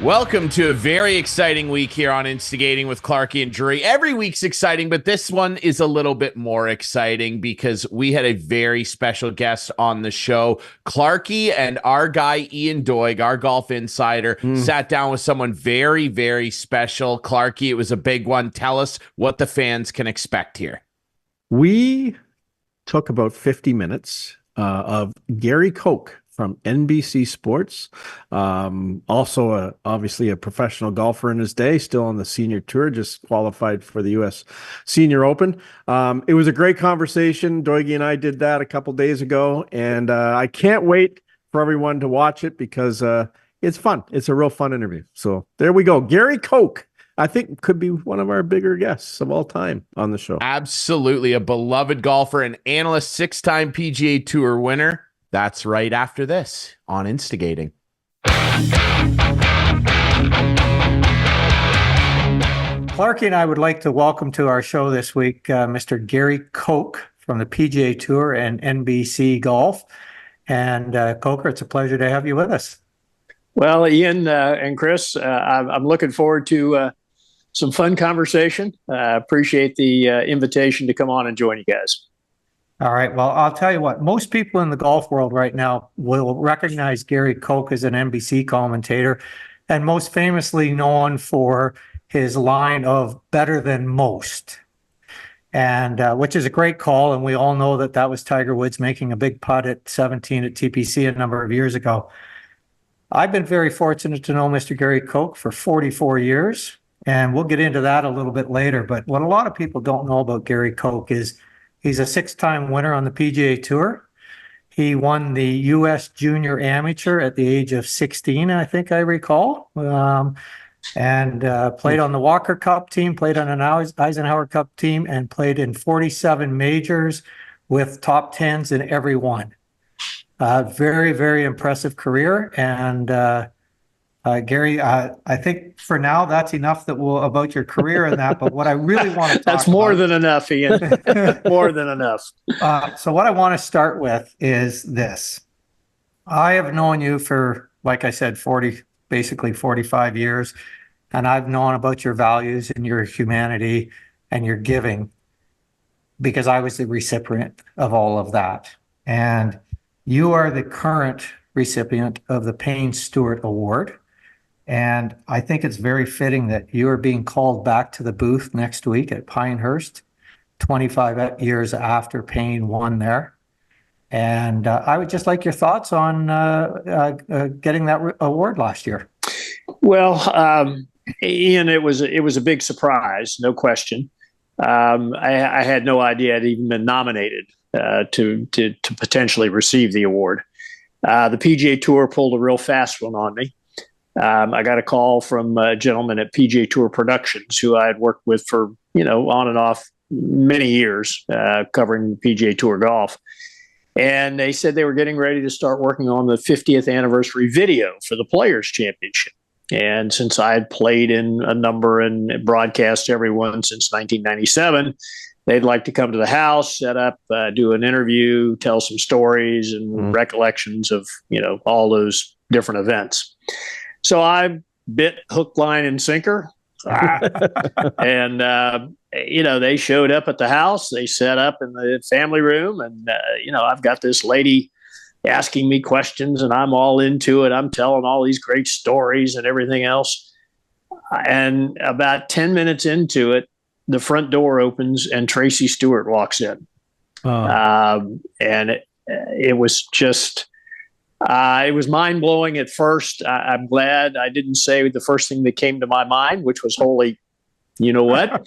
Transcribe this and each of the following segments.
Welcome to a very exciting week here on Instigating with Clarkey and Drury. Every week's exciting, but this one is a little bit more exciting because we had a very special guest on the show. Clarkey and our guy, Ian Doig, our golf insider, sat down with someone very, very special. Clarkey, it was a big one. Tell us what the fans can expect here. We took about 50 minutes of Gary Koch from NBC Sports, also obviously a professional golfer in his day, still on the senior tour, just qualified for the U.S. Senior Open. It was a great conversation. Doigy and I did that a couple days ago, and I can't wait for everyone to watch it because it's fun. It's a real fun interview. So there we go. Gary Koch, I think, could be one of our bigger guests of all time on the show. Absolutely. A beloved golfer, an analyst, six-time PGA Tour winner. That's right after this on Instigating. Clarkey and I would like to welcome to our show this week Mr. Gary Koch from the PGA Tour and NBC Golf. And Koch, it's a pleasure to have you with us. Well, Ian and Chris, I'm looking forward to some fun conversation. Appreciate the invitation to come on and join you guys. All right. Well, I'll tell you what, most people in the golf world right now will recognize Gary Koch as an NBC commentator and most famously known for his line of better than most, and which is a great call. And we all know that that was Tiger Woods making a big putt at 17 at TPC a number of years ago. I've been very fortunate to know Mr. Gary Koch for 44 years, and we'll get into that a little bit later. But what a lot of people don't know about Gary Koch is he's a six-time winner on the PGA Tour. He won the U.S. Junior Amateur at the age of 16, I think I recall, and played on the Walker Cup team, played on an Eisenhower Cup team, and played in 47 majors with top tens in every one. Very, very impressive career. And Gary, I think for now that's enough about your career and that. But what I really want to talk That's more than enough, Ian. More than enough. So what I want to start with is this. I have known you for, like I said, basically 45 years, and I've known about your values and your humanity and your giving because I was the recipient of all of that. And you are the current recipient of the Payne Stewart Award. And I think it's very fitting that you are being called back to the booth next week at Pinehurst, 25 years after Payne won there. And I would just like your thoughts on getting that award last year. Well, Ian, it was a big surprise, no question. I had no idea I'd even been nominated to potentially receive the award. The PGA Tour pulled a real fast one on me. I got a call from a gentleman at PGA Tour Productions who I had worked with for, on and off many years, covering PGA Tour golf. And they said they were getting ready to start working on the 50th anniversary video for the Players Championship. And since I had played in a number and broadcast everyone since 1997, they'd like to come to the house, set up, do an interview, tell some stories and recollections of, all those different events. So I bit hook, line, and sinker. And, they showed up at the house. They set up in the family room. And, I've got this lady asking me questions, and I'm all into it. I'm telling all these great stories and everything else. And about 10 minutes into it, the front door opens and Tracy Stewart walks in. And it was just... it was mind-blowing at first. I'm glad I didn't say the first thing that came to my mind, which was holy, you know what?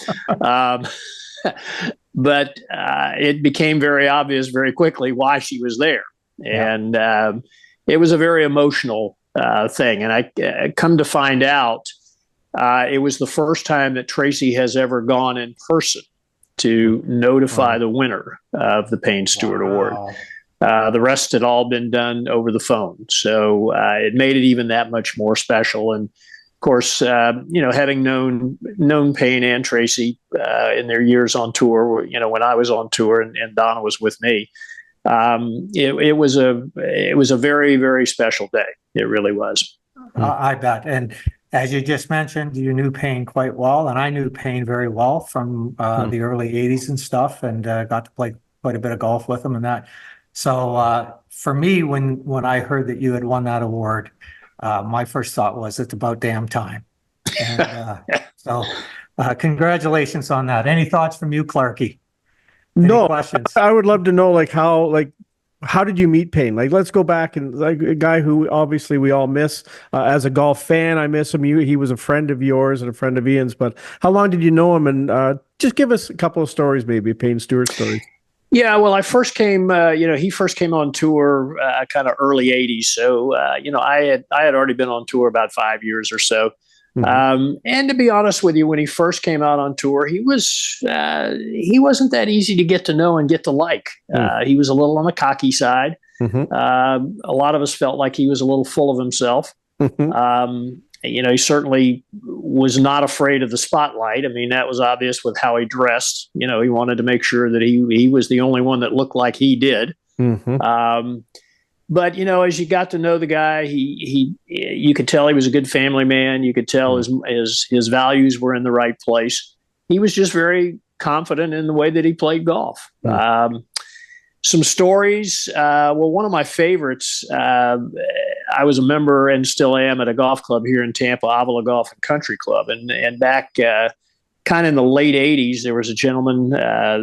But it became very obvious very quickly why she was there. Yeah. And it was a very emotional thing. And I come to find out it was the first time that Tracy has ever gone in person to notify the winner of the Payne Stewart Award. The rest had all been done over the phone. So it made it even that much more special. And of course, having known Payne and Tracy in their years on tour, when I was on tour and Donna was with me, it was a very, very special day. It really was. I bet. And as you just mentioned, you knew Payne quite well, and I knew Payne very well from the early 80s and stuff, and got to play quite a bit of golf with him and that. So for me, when I heard that you had won that award, my first thought was it's about damn time. And so congratulations on that. Any thoughts from you, Clarkey? No questions? I would love to know how did you meet Payne? Let's go back, and a guy who obviously we all miss. As a golf fan, I miss him. He was a friend of yours and a friend of Ian's, but how long did you know him? And just give us a couple of stories, maybe Payne Stewart stories. Yeah, well, I first came, he first came on tour kind of early 80s. So, I had already been on tour about 5 years or so. And to be honest with you, when he first came out on tour, he wasn't that easy to get to know and get to like. He was a little on the cocky side. A lot of us felt like he was a little full of himself. He certainly was not afraid of the spotlight. I mean, that was obvious with how he dressed. He wanted to make sure that he was the only one that looked like he did. But, as you got to know the guy, you could tell he was a good family man. You could tell his values were in the right place. He was just very confident in the way that he played golf. Some stories. Well, one of my favorites, I was a member and still am at a golf club here in Tampa, Avila Golf and Country Club. And back kind of in the late 80s, there was a gentleman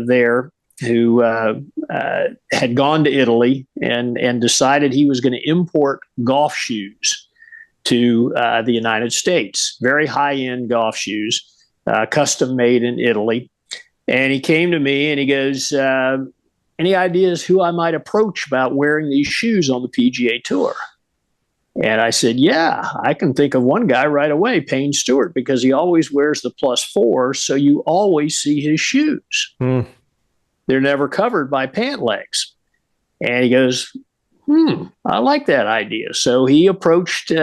there who had gone to Italy and decided he was going to import golf shoes to the United States. Very high-end golf shoes, custom made in Italy. And he came to me and he goes, any ideas who I might approach about wearing these shoes on the PGA Tour? And I said, yeah, I can think of one guy right away, Payne Stewart, because he always wears the +4, so you always see his shoes. They're never covered by pant legs. And he goes, I like that idea. So he approached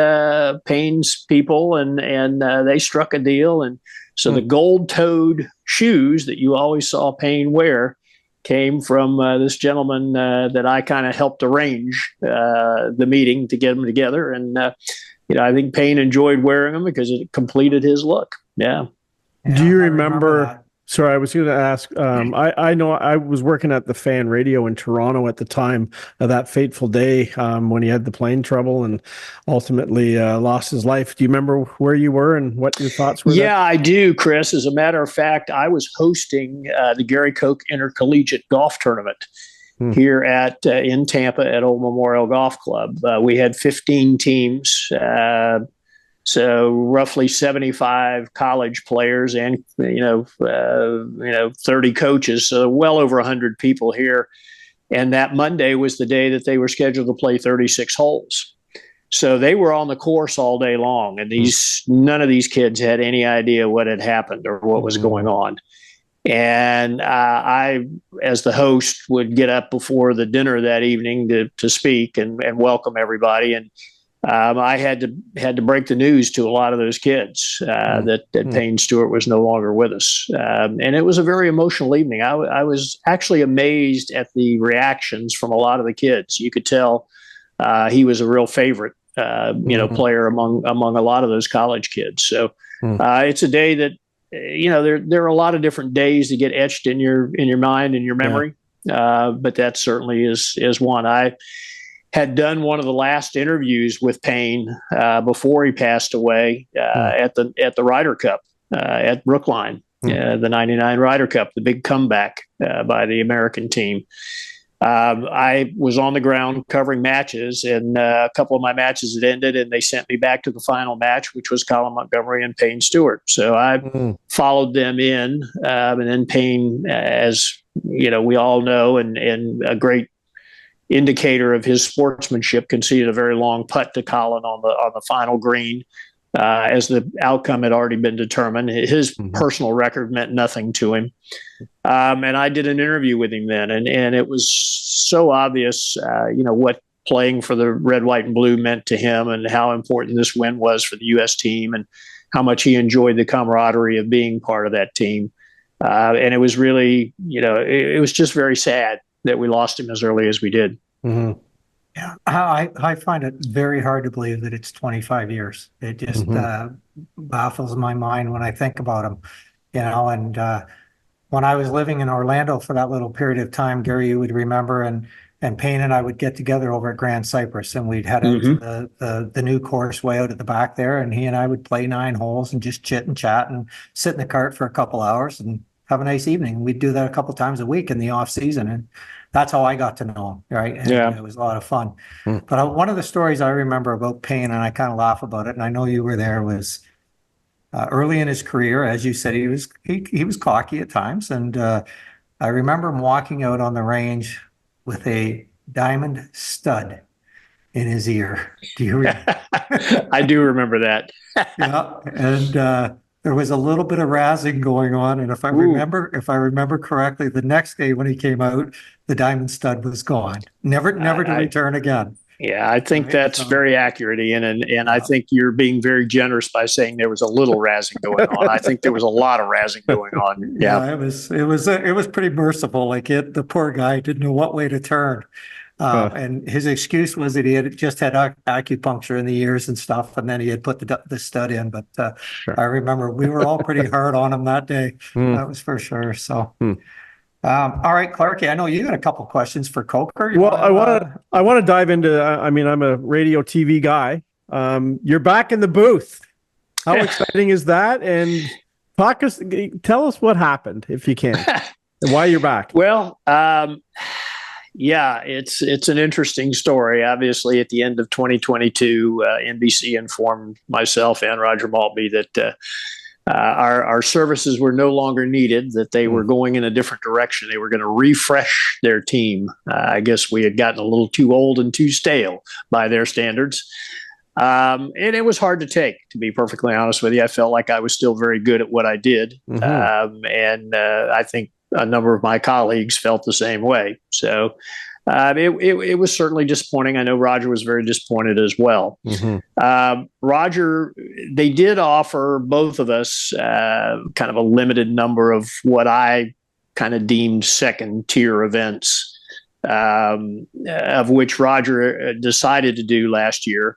Payne's people, and they struck a deal. And so the gold-toed shoes that you always saw Payne wear came from this gentleman that I kind of helped arrange the meeting to get them together. And, I think Payne enjoyed wearing them because it completed his look. Yeah. Do you remember sorry, I was going to ask, I know I was working at the Fan Radio in Toronto at the time of that fateful day when he had the plane trouble and ultimately lost his life. Do you remember where you were and what your thoughts were? Yeah, I do, Chris. As a matter of fact, I was hosting the Gary Koch Intercollegiate Golf Tournament here in Tampa at Old Memorial Golf Club. We had 15 teams. So roughly 75 college players and, 30 coaches. So well over 100 people here. And that Monday was the day that they were scheduled to play 36 holes. So they were on the course all day long. And none of these kids had any idea what had happened or what was going on. And I, as the host, would get up before the dinner that evening to speak and welcome everybody. And I had to break the news to a lot of those kids that Payne Stewart was no longer with us, and it was a very emotional evening. I was actually amazed at the reactions from a lot of the kids. You could tell he was a real favorite, player among a lot of those college kids. So it's a day that there are a lot of different days that get etched in your mind and your memory, but that certainly is one. I had done one of the last interviews with Payne before he passed away at the Ryder Cup at Brookline, the '99 Ryder Cup, the big comeback by the American team. I was on the ground covering matches, and a couple of my matches had ended, and they sent me back to the final match, which was Colin Montgomery and Payne Stewart. So I followed them in, and then Payne, as we all know, and a great indicator of his sportsmanship, conceded a very long putt to Colin on the final green, as the outcome had already been determined. His personal record meant nothing to him, and I did an interview with him then, and it was so obvious, what playing for the red, white, and blue meant to him, and how important this win was for the U.S. team, and how much he enjoyed the camaraderie of being part of that team. And it was really, it was just very sad that we lost him as early as we did. Yeah. I find it very hard to believe that it's 25 years. It just baffles my mind when I think about them, and when I was living in Orlando for that little period of time, Gary, you would remember, and Payne and I would get together over at Grand Cypress, and we'd head out to the new course way out at the back there, and he and I would play 9 holes and just chit and chat and sit in the cart for a couple hours and have a nice evening. We'd do that a couple times a week in the off season, and that's how I got to know him, right? And it was a lot of fun. But one of the stories I remember about Payne, and I kind of laugh about it, and I know you were there, was early in his career. As you said, he was cocky at times, and I remember him walking out on the range with a diamond stud in his ear. Do you remember? I do remember that. Yeah, and there was a little bit of razzing going on, and if I remember correctly, the next day when he came out, the diamond stud was gone, never to return again. Yeah, I think that's very accurate, Ian, and I think you're being very generous by saying there was a little razzing going on. I think there was a lot of razzing going on. Yeah, it was pretty merciful. Like the poor guy didn't know what way to turn. And his excuse was that he had just had acupuncture in the ears and stuff, and then he had put the stud in. But I remember we were all pretty hard on him that day. That was for sure. So, all right, Clarkey, I know you got a couple questions for Koch. I want to dive into. I mean, I'm a radio TV guy. You're back in the booth. How exciting is that? And tell us what happened, if you can, and why you're back. Well, yeah, it's an interesting story. Obviously, at the end of 2022, NBC informed myself and Roger Maltby that our services were no longer needed, that they were going in a different direction. They were going to refresh their team. I guess we had gotten a little too old and too stale by their standards. And it was hard to take, to be perfectly honest with you. I felt like I was still very good at what I did. And I think a number of my colleagues felt the same way. So it was certainly disappointing. I know Roger was very disappointed as well. Roger, they did offer both of us kind of a limited number of what I kind of deemed second tier events, of which Roger decided to do last year.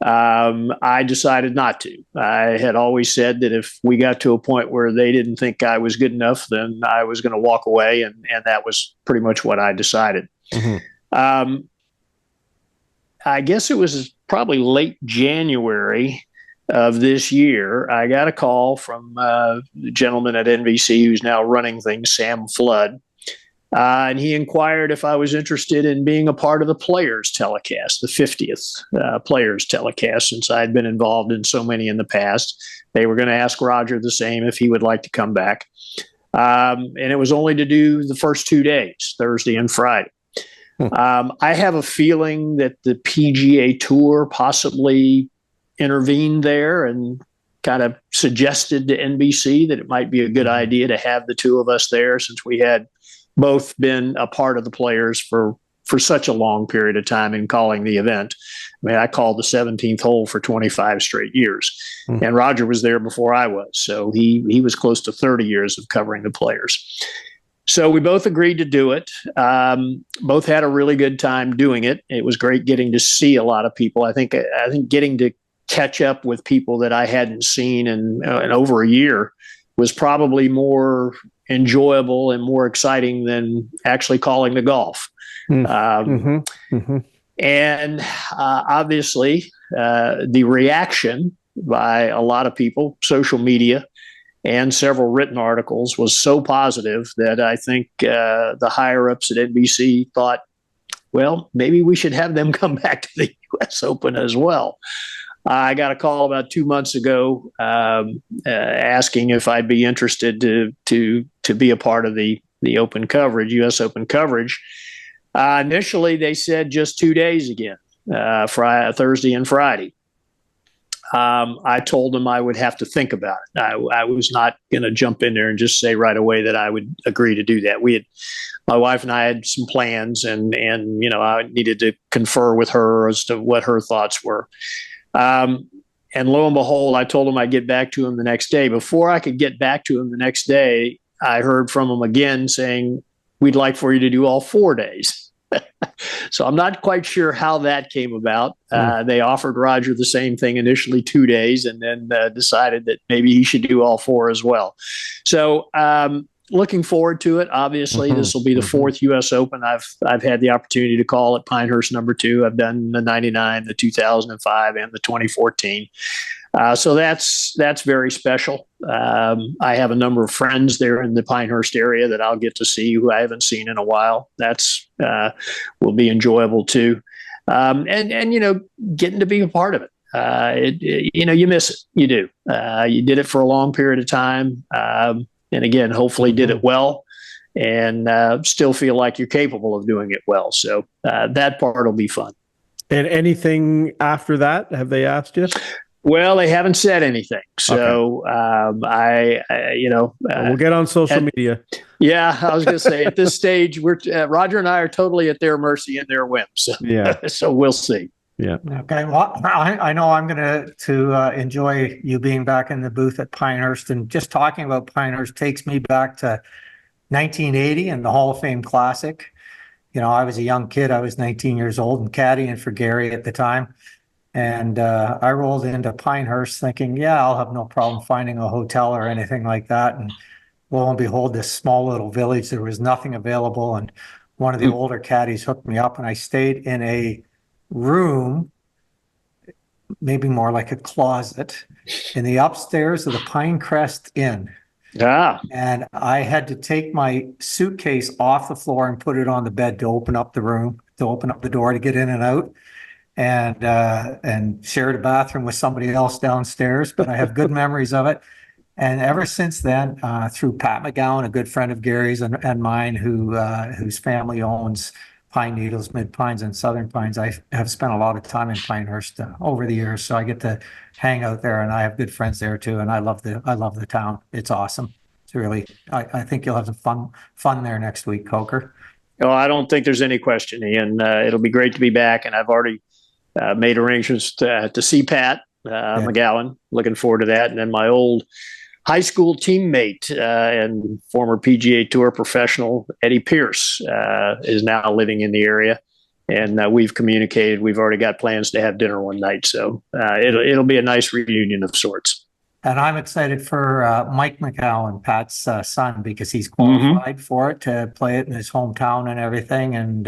I decided not to. I had always said that if we got to a point where they didn't think I was good enough, then I was going to walk away, and that was pretty much what I decided. I guess it was probably late January of this year. I got a call from the gentleman at NBC who's now running things, Sam Flood. And he inquired if I was interested in being a part of the Players telecast, the 50th Players telecast, since I'd been involved in so many in the past. They were going to ask Roger the same if he would like to come back. And it was only to do the first 2 days, Thursday and Friday. I have a feeling that the PGA Tour possibly intervened there and kind of suggested to NBC that it might be a good idea to have the two of us there, since we had both been a part of the Players for such a long period of time in calling the event. I mean, I called the 17th hole for 25 straight years, and Roger was there before I was. So he was close to 30 years of covering the Players. So we both agreed to do it. Both had a really good time doing it. It was great getting to see a lot of people. I think getting to catch up with people that I hadn't seen in over a year was probably more enjoyable and more exciting than actually calling the golf. And obviously, the reaction by a lot of people, social media, and several written articles was so positive that I think the higher-ups at NBC thought, well, maybe we should have them come back to the U.S. Open as well. I got a call about 2 months ago asking if I'd be interested to be a part of the Open coverage, U.S. Open coverage. Initially, they said just 2 days again, Thursday and Friday. I told them I would have to think about it. I was not going to jump in there and just say right away that I would agree to do that. My wife and I had some plans, and I needed to confer with her as to what her thoughts were. And lo and behold, I told him I'd get back to him the next day. Before I could get back to him the next day, I heard from him again saying, we'd like for you to do all 4 days. So I'm not quite sure how that came about. They offered Roger the same thing initially, 2 days, and then decided that maybe he should do all 4 as well. So looking forward to it. Obviously, this will be the 4th U.S. Open I've had the opportunity to call at Pinehurst number 2. I've done the 99, the 2005, and the 2014. So that's very special. I have a number of friends there in the Pinehurst area that I'll get to see who I haven't seen in a while. That's will be enjoyable too. And you know, getting to be a part of it. You miss it. You do. You did it for a long period of time. And again, hopefully did it well, and still feel like you're capable of doing it well. So that part will be fun. And anything after that? Have they asked you? Well, they haven't said anything. So okay. We'll get on social media. Yeah, I was going to say at this stage, we're Roger and I are totally at their mercy and their whim. So, so we'll see. Yeah. Okay. Well, I know I'm going to enjoy you being back in the booth at Pinehurst, and just talking about Pinehurst takes me back to 1980 and the Hall of Fame Classic. You know, I was a young kid. I was 19 years old and caddying for Gary at the time. And I rolled into Pinehurst thinking, yeah, I'll have no problem finding a hotel or anything like that. And lo and behold, this small little village, there was nothing available. And one of the older caddies hooked me up, and I stayed in a room, maybe more like a closet, in the upstairs of the Pinecrest Inn. Yeah. And I had to take my suitcase off the floor and put it on the bed to open up the room, to open up the door to get in and out, and shared a bathroom with somebody else downstairs. But I have good memories of it. And ever since then, through Pat McGowan, a good friend of Gary's and mine, whose family owns Pine Needles, Mid Pines, and Southern Pines, I have spent a lot of time in Pinehurst over the years. So I get to hang out there, and I have good friends there too. And I love the town. It's awesome. It's really, I think you'll have some fun there next week, Coker. Oh, I don't think there's any question, Ian. It'll be great to be back, and I've already made arrangements to see Pat McGowan. Looking forward to that. And then my old high school teammate and former PGA Tour professional Eddie Pierce is now living in the area, and we've communicated. We've already got plans to have dinner one night, so it'll be a nice reunion of sorts. And I'm excited for Mike McGowan, Pat's son, because he's qualified for it to play it in his hometown and everything. And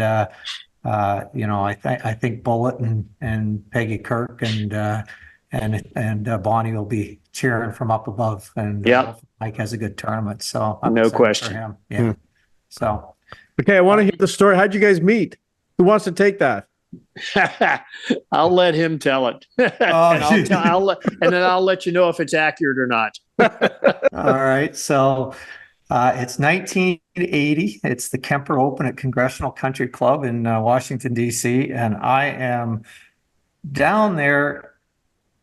I think Bullitt and Peggy Kirk and Bonnie will be cheering from up above, and Mike has a good tournament, so I'm no question for him. Yeah. So, okay, I want to hear the story. How'd you guys meet? Who wants to take that? I'll let him tell it, and then I'll let you know if it's accurate or not. All right, so it's 1980. It's the Kemper Open at Congressional Country Club in Washington, D.C., and I am down there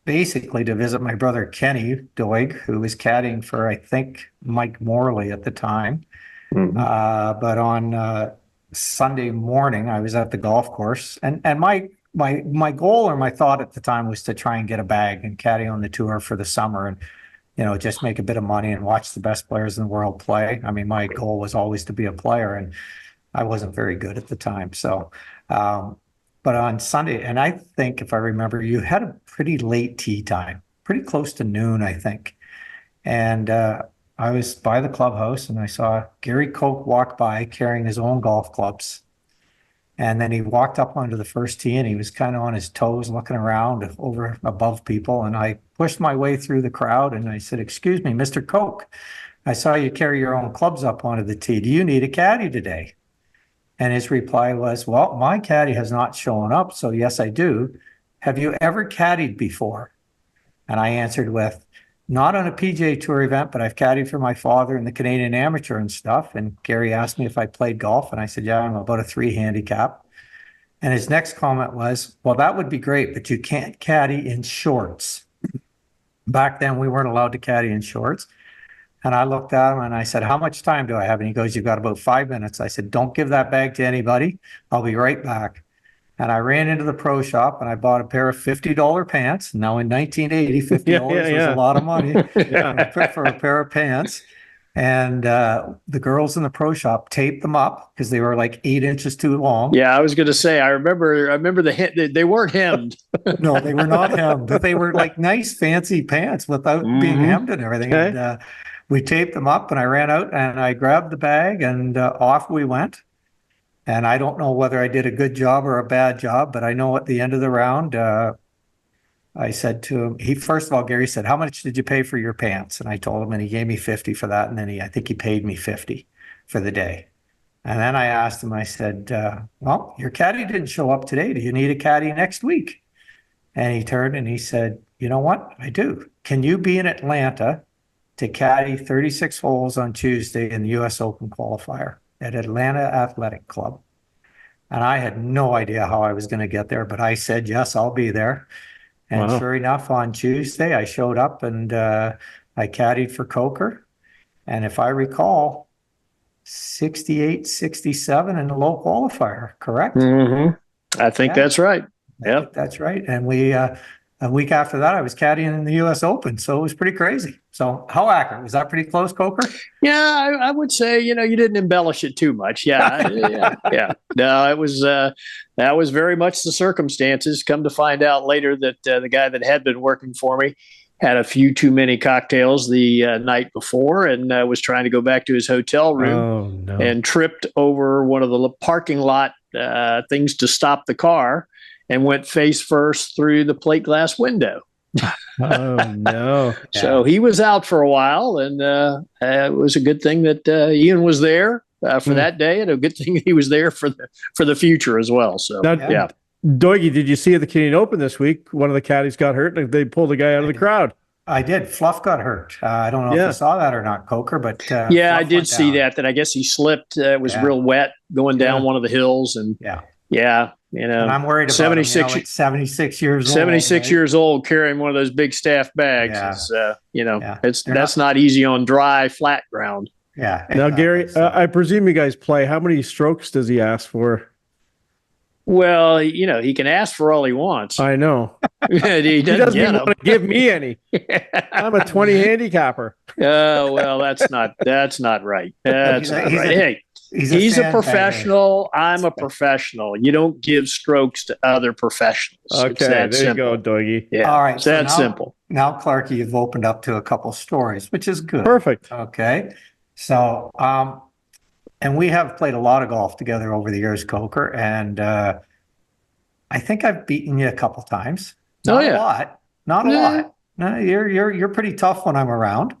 basically to visit my brother Kenny Doig, who was caddying for, I think, Mike Morley at the time. But on Sunday morning, I was at the golf course, and my goal or my thought at the time was to try and get a bag and caddy on the tour for the summer, and just make a bit of money and watch the best players in the world play. I mean, my goal was always to be a player, and I wasn't very good at the time. So, but on Sunday, and I think if I remember, you had a pretty late tee time, pretty close to noon, I think. And I was by the clubhouse, and I saw Gary Koch walk by carrying his own golf clubs. And then he walked up onto the first tee, and he was kind of on his toes looking around over above people. And I pushed my way through the crowd, and I said, "Excuse me, Mr. Koch, I saw you carry your own clubs up onto the tee. Do you need a caddy today?" And his reply was, "Well, my caddy has not shown up, so yes, I do. Have you ever caddied before?" And I answered with, "Not on a PGA Tour event, but I've caddied for my father in the Canadian Amateur and stuff." And Gary asked me if I played golf, and I said, "Yeah, I'm about a 3 handicap." And his next comment was, "Well, that would be great, but you can't caddy in shorts." Back then, we weren't allowed to caddy in shorts. And I looked at him and I said, "How much time do I have?" And he goes, "You've got about 5 minutes." I said, "Don't give that bag to anybody. I'll be right back." And I ran into the pro shop and I bought a pair of $50 pants. Now in 1980, $50 was a lot of money for a pair of pants. And the girls in the pro shop taped them up because they were like 8 inches too long. Yeah, I was going to say, I remember they weren't hemmed. No, they were not hemmed. They were like nice, fancy pants without being hemmed and everything. Okay. And we taped them up, and I ran out and I grabbed the bag, and off we went. And I don't know whether I did a good job or a bad job, but I know at the end of the round, I said to him, first of all, Gary said, "How much did you pay for your pants?" And I told him, and he gave me 50 for that. And then I think he paid me 50 for the day. And then I asked him, I said, well, your caddy didn't show up today. Do you need a caddy next week? And he turned and he said, "You know what? I do. Can you be in Atlanta to caddy 36 holes on Tuesday in the US Open qualifier at Atlanta Athletic Club?" And I had no idea how I was going to get there, but I said, yes, I'll be there. And Wow. sure enough, on Tuesday, I showed up and I caddied for Coker. And if I recall, 68, 67 in the low qualifier, correct? I think that's right. Yeah, That's right. And a week after that, I was caddying in the U.S. Open. So it was pretty crazy. So how accurate? Was that pretty close, Coker? yeah. I would say, you didn't embellish it too much. Yeah, yeah. No, it was that was very much the circumstances. Come to find out later that the guy that had been working for me had a few too many cocktails the night before and was trying to go back to his hotel room Oh, no. and tripped over one of the parking lot things to stop the car and went face first through the plate glass window. Oh, no. So he was out for a while, and it was a good thing that Ian was there for that day, and a good thing he was there for the future as well. So Now, yeah. Doigy, did you see at the Canadian Open this week? One of the caddies got hurt and they pulled a guy out of the crowd. I did. Fluff got hurt. I don't know if you saw that or not, Coker, but Yeah, I Fluff did went see down. that I guess he slipped. It was real wet going down one of the hills, and And I'm worried about 76 him, like 76 years old. 76 right? years old carrying one of those big staff bags Yeah. is that's not easy on dry, flat ground. Yeah. Now, Gary, So- I presume you guys play. How many strokes does he ask for? Well, he can ask for all he wants. I know. he He doesn't doesn't get even them. want to give me any. I'm a 20 handicapper. Well, that's not right. That's not he's right. a- Hey, he's a sandbagger. professional. I'm a professional. You don't give strokes to other professionals. It's Okay, that there simple. you go, Doigy. Yeah, All right. it's that simple. Now, Clarkey, you've opened up to a couple stories, which is good. Perfect. Okay. So, and we have played a lot of golf together over the years, Coker, and I think I've beaten you a couple times. Not a lot. Not a lot. No, you're pretty tough when I'm around.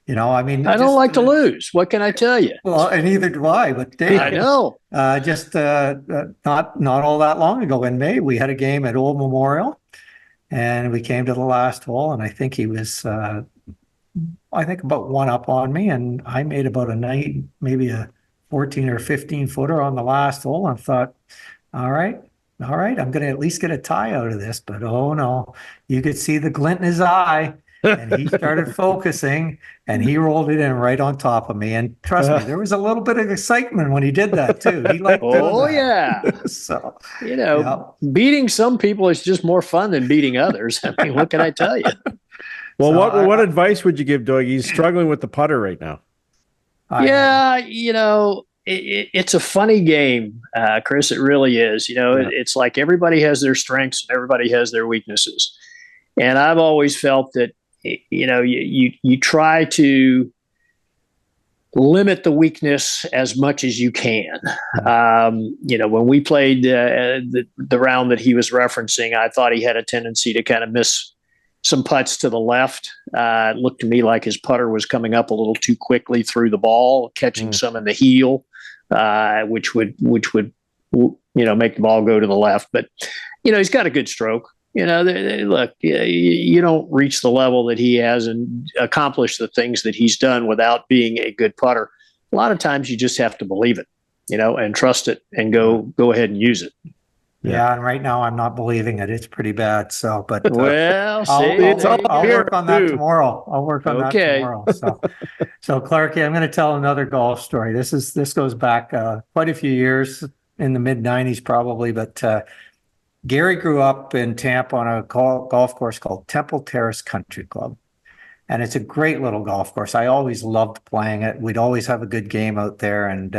I mean, I don't like to lose. What can I tell you? Well, and neither do I. But Dave, I know. just not all that long ago in May, we had a game at Old Memorial, and we came to the last hole, and I think he was, about one up on me, and I made about maybe a 14 or 15 footer on the last hole, and thought, all right, I'm going to at least get a tie out of this. But oh no, you could see the glint in his eye. And he started focusing, and he rolled it in right on top of me. And trust me, there was a little bit of excitement when he did that too. He liked doing that. Yeah. So beating some people is just more fun than beating others. I mean, what can I tell you? Well, So what advice would you give Doig? He's struggling with the putter right now. It's a funny game, Chris. It really is. It's like everybody has their strengths and everybody has their weaknesses. And I've always felt that, you try to limit the weakness as much as you can. When we played the round that he was referencing, I thought he had a tendency to kind of miss some putts to the left. It looked to me like his putter was coming up a little too quickly through the ball, catching some in the heel, which would make the ball go to the left. But he's got a good stroke. Look, you don't reach the level that he has and accomplish the things that he's done without being a good putter. A lot of times you just have to believe it, and trust it and go ahead and use it. Yeah, and right now I'm not believing it. It's pretty bad. So, but I'll work on that tomorrow. I'll work on that tomorrow. So Clarkey, I'm going to tell another golf story. This goes back quite a few years, in the mid '90s probably, but. Gary grew up in Tampa on a golf course called Temple Terrace Country Club. And it's a great little golf course. I always loved playing it. We'd always have a good game out there. And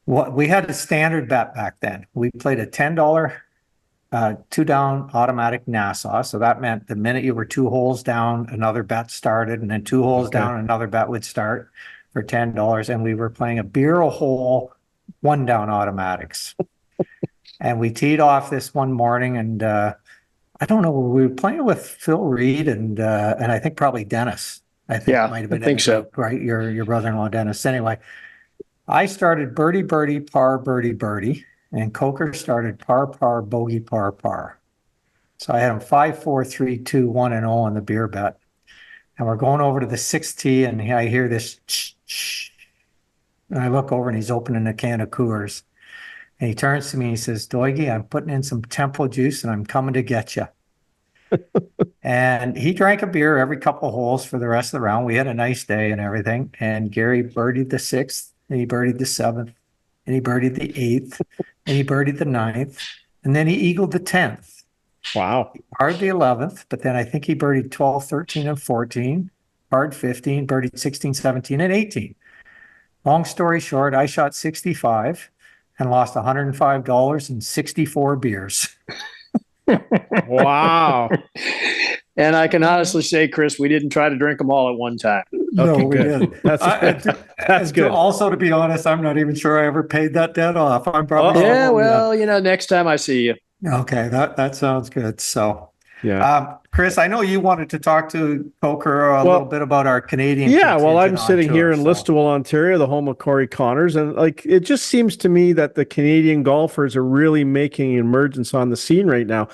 what we had a standard bet back then. We played a $10 two down automatic Nassau. So that meant the minute you were 2 holes down, another bet started, and then 2 holes down, another bet would start for $10. And we were playing a beer a hole, 1 down automatics. And we teed off this one morning, and I don't know, we were playing with Phil Reed and I think probably Dennis. I think it might have been, I think so. Right, your brother-in-law Dennis. Anyway, I started birdie, birdie, par, birdie, birdie. And Coker started par, par, bogey, par, par. So I had him 5, 4, 3, 2, 1, and 0 on the beer bet. And we're going over to the 6th tee, and I hear this shh. And I look over, and he's opening a can of Coors. And he turns to me and he says, Doigy, I'm putting in some Temple juice, and I'm coming to get you. And he drank a beer every couple of holes for the rest of the round. We had a nice day and everything. And Gary birdied the 6th, and he birdied the 7th, and he birdied the 8th. And he birdied the 9th, and then he eagled the 10th. Wow. He parred the 11th, but then I think he birdied 12, 13, and 14, parred 15, birdied 16, 17, and 18. Long story short, I shot 65 and lost $105 and 64 beers. Wow. And I can honestly say, Chris, we didn't try to drink them all at one time. No, we didn't. That's good. Also, to be honest, I'm not even sure I ever paid that debt off. I'm probably next time I see you. Okay, that sounds good. So, yeah, Chris, I know you wanted to talk to Coker a little bit about our Canadian. Yeah, well, I'm sitting here in so. Listowel, Ontario, the home of Corey Connors, and like it just seems to me that the Canadian golfers are really making an emergence on the scene right now.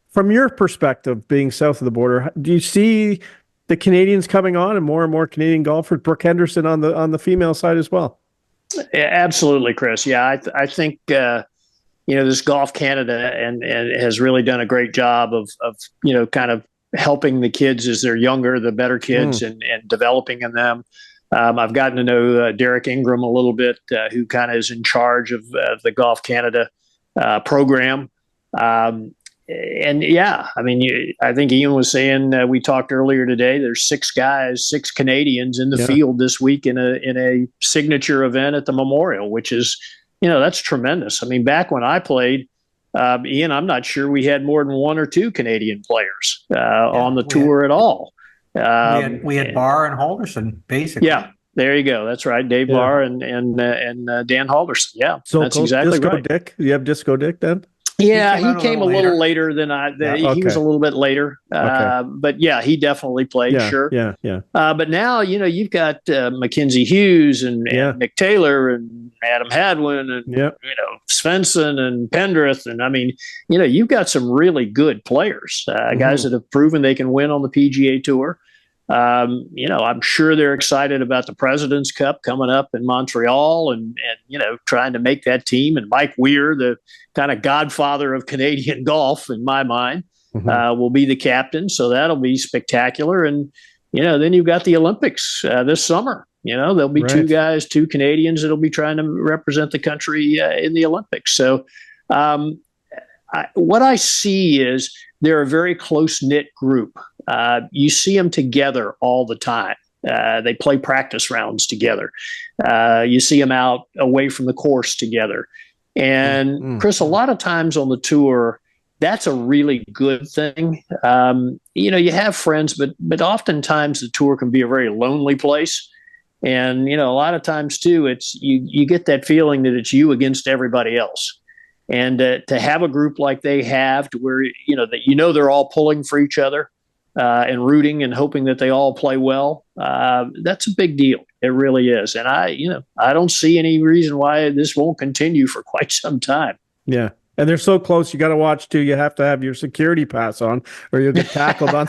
From your perspective, being south of the border, do you see the Canadians coming on and more Canadian golfers? Brooke Henderson on the female side as well. Yeah, absolutely, Chris. Yeah, I think this Golf Canada and has really done a great job of kind of helping the kids as they're younger, the better kids, and developing in them. I've gotten to know Derek Ingram a little bit, who kind of is in charge of the Golf Canada program. And yeah, I mean, I think Ian was saying, we talked earlier today, there's 6 Canadians in the field this week in a signature event at the Memorial, which is, that's tremendous. I mean, back when I played, Ian, I'm not sure we had more than 1 or 2 Canadian players on the tour at all. We had Barr and Halderson, basically. Yeah, there you go. That's right. Dave Barr and Dan Halderson. Yeah, so that's exactly Disco right. Dick, you have Disco Dick then? Yeah, he came a little later than I. He was a little bit later, but yeah, he definitely played. Sure, yeah. But now you've got Mackenzie Hughes and Mick Taylor and Adam Hadwin and Svensson and Pendrith, and I mean, you've got some really good players, guys that have proven they can win on the PGA Tour. I'm sure they're excited about the President's Cup coming up in Montreal and trying to make that team. And Mike Weir, the kind of godfather of Canadian golf, in my mind, will be the captain. So that'll be spectacular. And, then you've got the Olympics this summer. There'll be 2 Canadians that'll be trying to represent the country in the Olympics. So what I see is they're a very close-knit group. You see them together all the time. They play practice rounds together. You see them out away from the course together. And Chris, a lot of times on the tour, that's a really good thing. You have friends, but oftentimes the tour can be a very lonely place. And, a lot of times too, it's you get that feeling that it's you against everybody else. And to have a group like they have, to where they're all pulling for each other and rooting and hoping that they all play well, that's a big deal. It really is. And I don't see any reason why this won't continue for quite some time. Yeah. And they're so close. You got to watch too. You have to have your security pass on, or you'll get tackled on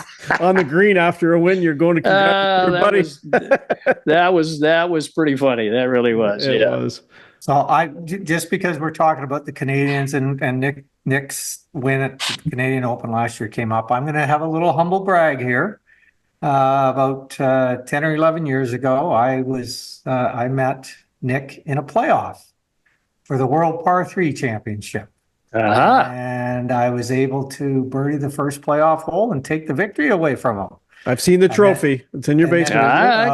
the green after a win. You're going to congratulate your buddies. That was pretty funny. That really was. It was. So just because we're talking about the Canadians and Nick's win at the Canadian Open last year came up, I'm going to have a little humble brag here. About 10 or 11 years ago, I met Nick in a playoff for the World Par 3 Championship. And I was able to birdie the first playoff hole and take the victory away from him. I've seen the trophy. It's in your basement.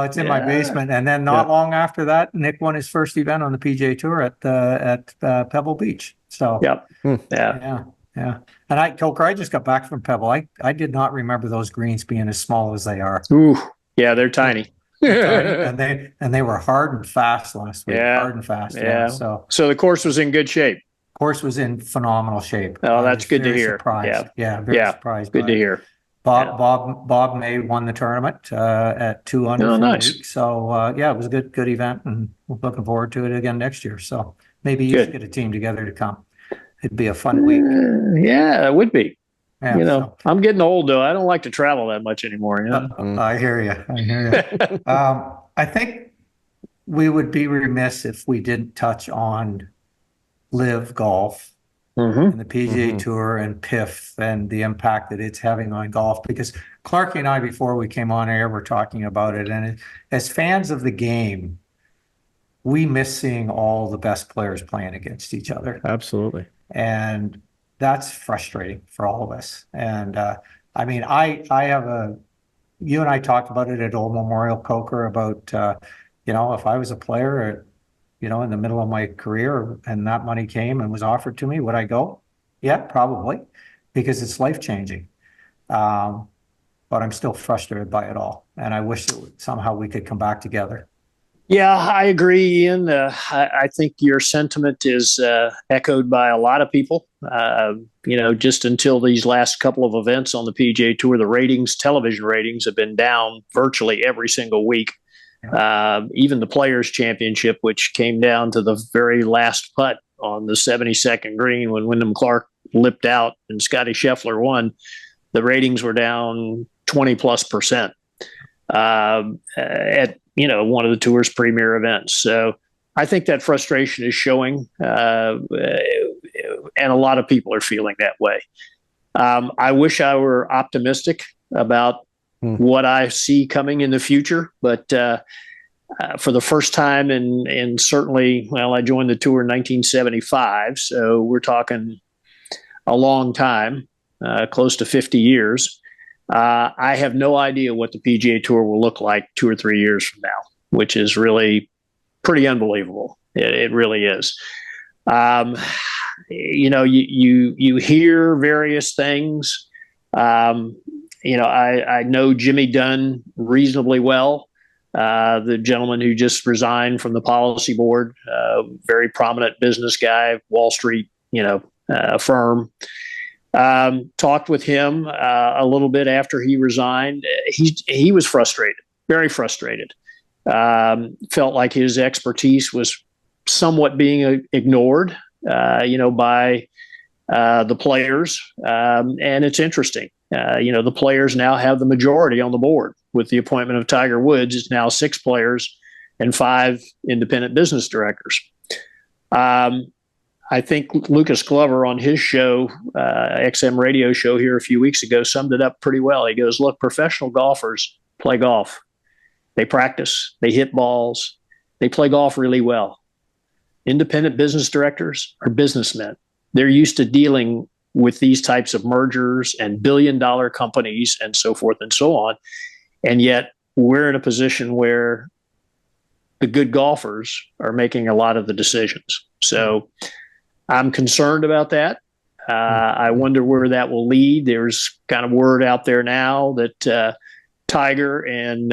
It's in my basement. And then not long after that, Nick won his first event on the PGA Tour at Pebble Beach. So yeah. And Coker, I just got back from Pebble. I did not remember those greens being as small as they are. Ooh, yeah, they're tiny. and they were hard and fast last week. Yeah. Hard and fast. Yeah. So the course was in good shape. Course was in phenomenal shape. Oh, that's good to hear. Surprised. Very surprised. Good to hear. Bob May won the tournament at 2 under for the week. So it was a good event, and we're looking forward to it again next year. So maybe you should get a team together to come. It'd be a fun week. It would be. Yeah, I'm getting old though. I don't like to travel that much anymore. I hear you. I think we would be remiss if we didn't touch on Live Golf and the PGA Tour and PIF and the impact that it's having on golf. Because Clarkey and I, before we came on air, were talking about it. And as fans of the game, we miss seeing all the best players playing against each other. Absolutely. And that's frustrating for all of us. And I mean, I have you and I talked about it at Old Memorial, Coker, about, if I was a player in the middle of my career and that money came and was offered to me, would I go? Yeah, probably, because it's life-changing. But I'm still frustrated by it all. And I wish that somehow we could come back together. Yeah, I agree, Ian. I think your sentiment is echoed by a lot of people. Just until these last couple of events on the PGA Tour, the television ratings have been down virtually every single week. Even the Players' Championship, which came down to the very last putt on the 72nd green when Wyndham Clark lipped out and Scotty Scheffler won, the ratings were down 20+% at one of the tour's premier events. So I think that frustration is showing, and a lot of people are feeling that way. I wish I were optimistic about what I see coming in the future, but for the first time in certainly, I joined the tour in 1975, so we're talking a long time, close to 50 years. I have no idea what the PGA Tour will look like 2 or 3 years from now, which is really pretty unbelievable. It really is. You hear various things. I know Jimmy Dunn reasonably well, the gentleman who just resigned from the policy board, very prominent business guy, Wall Street, firm. Talked with him a little bit after he resigned. He was frustrated, very frustrated. Felt like his expertise was somewhat being ignored, by the players. And it's interesting. The players now have the majority on the board with the appointment of Tiger Woods. It's now 6 players and 5 independent business directors. I think Lucas Glover on his show, XM radio show here a few weeks ago, summed it up pretty well. He goes, look, professional golfers play golf. They practice, they hit balls, they play golf really well. Independent business directors are businessmen. They're used to dealing with these types of mergers and billion-dollar companies and so forth and so on. And yet we're in a position where the good golfers are making a lot of the decisions. So I'm concerned about that. I wonder where that will lead. There's kind of word out there now that Tiger and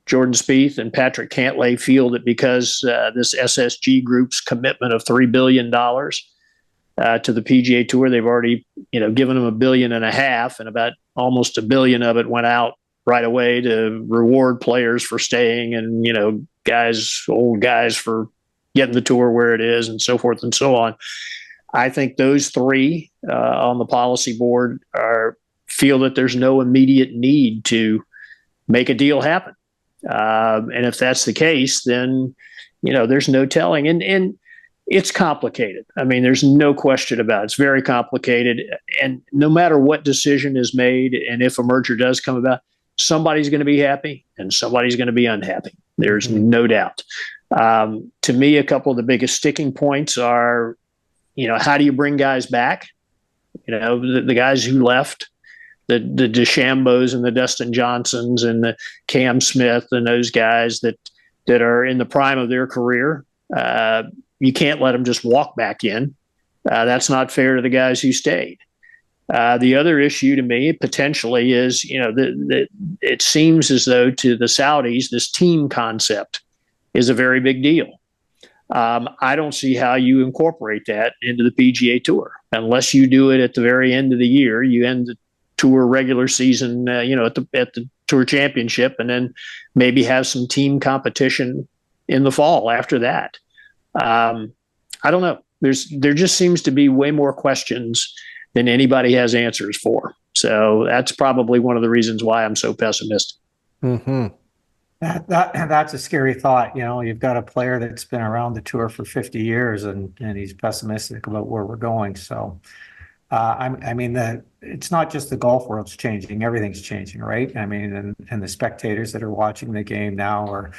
Jordan Spieth and Patrick Cantlay feel that because this SSG group's commitment of $3 billion to the PGA Tour, they've already given them $1.5 billion, and about almost $1 billion of it went out right away to reward players for staying, and old guys for getting the tour where it is, and so forth and so on. I think those 3 on the policy board feel that there's no immediate need to make a deal happen. And if that's the case, then, there's no telling. And it's complicated. I mean, there's no question about it. It's very complicated. And no matter what decision is made, and if a merger does come about, somebody's going to be happy and somebody's going to be unhappy. There's no doubt. To me, a couple of the biggest sticking points are, how do you bring guys back? The guys who left, the DeChambos and the Dustin Johnsons and the Cam Smith and those guys that are in the prime of their career. You can't let them just walk back in. That's not fair to the guys who stayed. The other issue to me potentially is, it seems as though to the Saudis, this team concept is a very big deal. I don't see how you incorporate that into the PGA Tour unless you do it at the very end of the year. You end the tour regular season, at the Tour Championship, and then maybe have some team competition in the fall after that. I don't know. There just seems to be way more questions than anybody has answers for. So that's probably one of the reasons why I'm so pessimistic. Mm-hmm. That's a scary thought. You've got a player that's been around the tour for 50 years and he's pessimistic about where we're going. So, it's not just the golf world's changing. Everything's changing, right? And the spectators that are watching the game now are,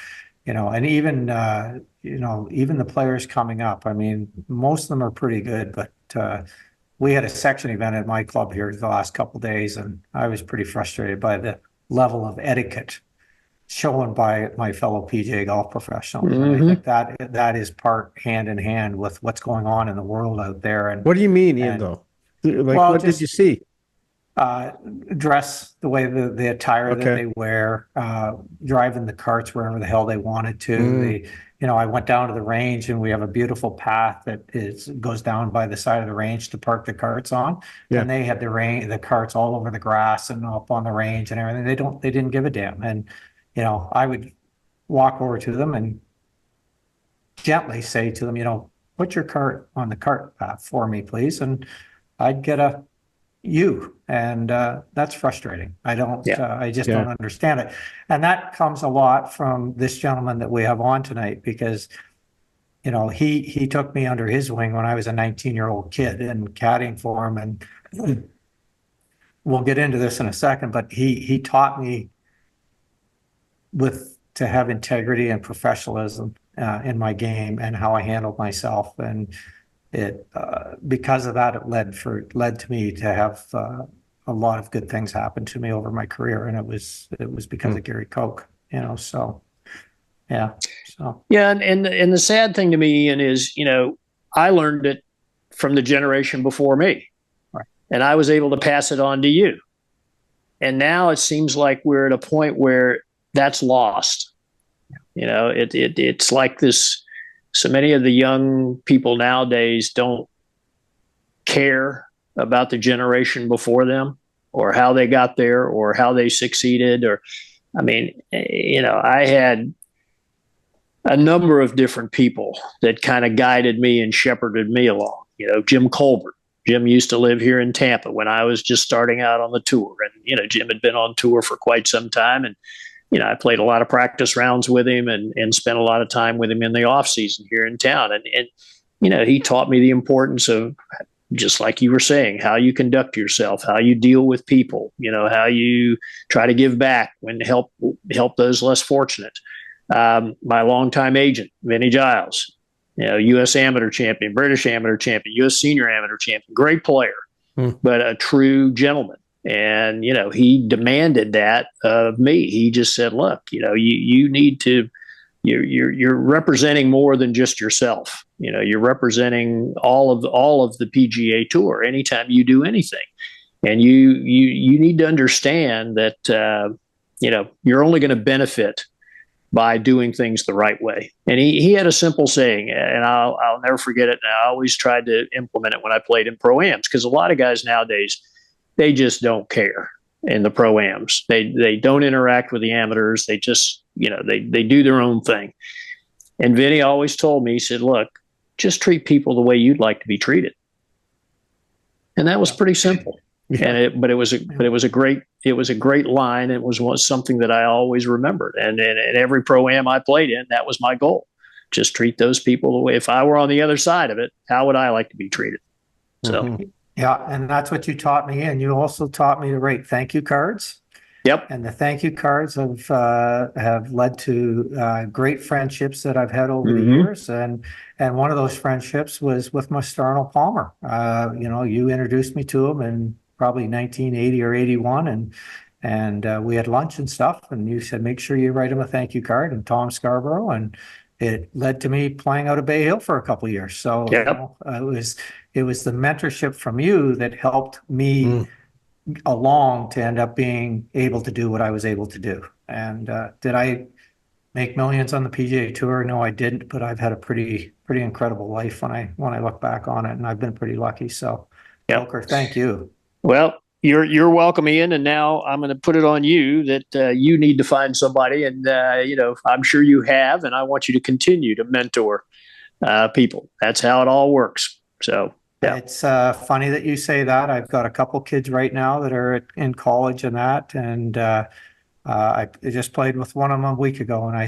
and even the players coming up. Most of them are pretty good, but we had a section event at my club here the last couple of days, and I was pretty frustrated by the level of etiquette shown by my fellow PGA golf professionals. Mm-hmm. And I think that is part hand in hand with what's going on in the world out there. And what do you mean, Ian, though? What did you see? Dress the way the attire that they wear, driving the carts wherever the hell they wanted to. I went down to the range, and we have a beautiful path that goes down by the side of the range to park the carts on. Yeah. And they had the carts all over the grass and up on the range and everything. They didn't give a damn. And I would walk over to them and gently say to them, put your cart on the cart path for me, please. And I'd get a you, and that's frustrating. I just don't understand it. And that comes a lot from this gentleman that we have on tonight, because he took me under his wing when I was a 19-year-old kid and caddying for him, and we'll get into this in a second, but he taught me to have integrity and professionalism in my game and how I handled myself. And it because of that, it led to me to have a lot of good things happen to me over my career, and it was because of Gary Koch. And the sad thing to me, Ian, is I learned it from the generation before me, right, and I was able to pass it on to you. And now it seems like we're at a point where that's lost. It's like this. So many of the young people nowadays don't care about the generation before them, or how they got there, or how they succeeded. I had a number of different people that kind of guided me and shepherded me along. Jim Colbert. Jim used to live here in Tampa when I was just starting out on the tour. And, Jim had been on tour for quite some time. And I played a lot of practice rounds with him and spent a lot of time with him in the off season here in town. And he taught me the importance of, just like you were saying, how you conduct yourself, how you deal with people, how you try to give back when help those less fortunate. My longtime agent, Vinny Giles, U.S. amateur champion, British amateur champion, U.S. senior amateur champion, great player, but a true gentleman. And, he demanded that of me. He just said, look, you need to, you're representing more than just yourself. You're representing all of the PGA Tour anytime you do anything. And you need to understand that, you're only going to benefit by doing things the right way. And he had a simple saying, and I'll never forget it. And I always tried to implement it when I played in pro-ams, because a lot of guys nowadays, they just don't care in the pro-ams. They don't interact with the amateurs. They just, they do their own thing. And Vinny always told me, he said, look, just treat people the way you'd like to be treated. And that was pretty simple. Yeah. But it was a great line. It was something that I always remembered. And every pro-am I played in, that was my goal. Just treat those people the way, if I were on the other side of it, how would I like to be treated? So. Mm-hmm. Yeah, and that's what you taught me, and you also taught me to write thank you cards. Yep. And the thank you cards have led to great friendships that I've had over the years, and one of those friendships was with Mr. Arnold Palmer. You introduced me to him, and probably 1980 or 81, and we had lunch and stuff, and you said, make sure you write him a thank you card, and Tom Scarborough, and it led to me playing out of Bay Hill for a couple of years. So it was the mentorship from you that helped me along to end up being able to do what I was able to do. And did I make millions on the PGA Tour? No, I didn't, but I've had a pretty incredible life when I look back on it, and I've been pretty lucky. So, Volker, thank you. Well, you're welcome, Ian. And now I'm going to put it on you that you need to find somebody, and I'm sure you have, and I want you to continue to mentor people. That's how it all works. So. Yeah. It's funny that you say that. I've got a couple kids right now that are in college and that, and I just played with one of them a week ago, and I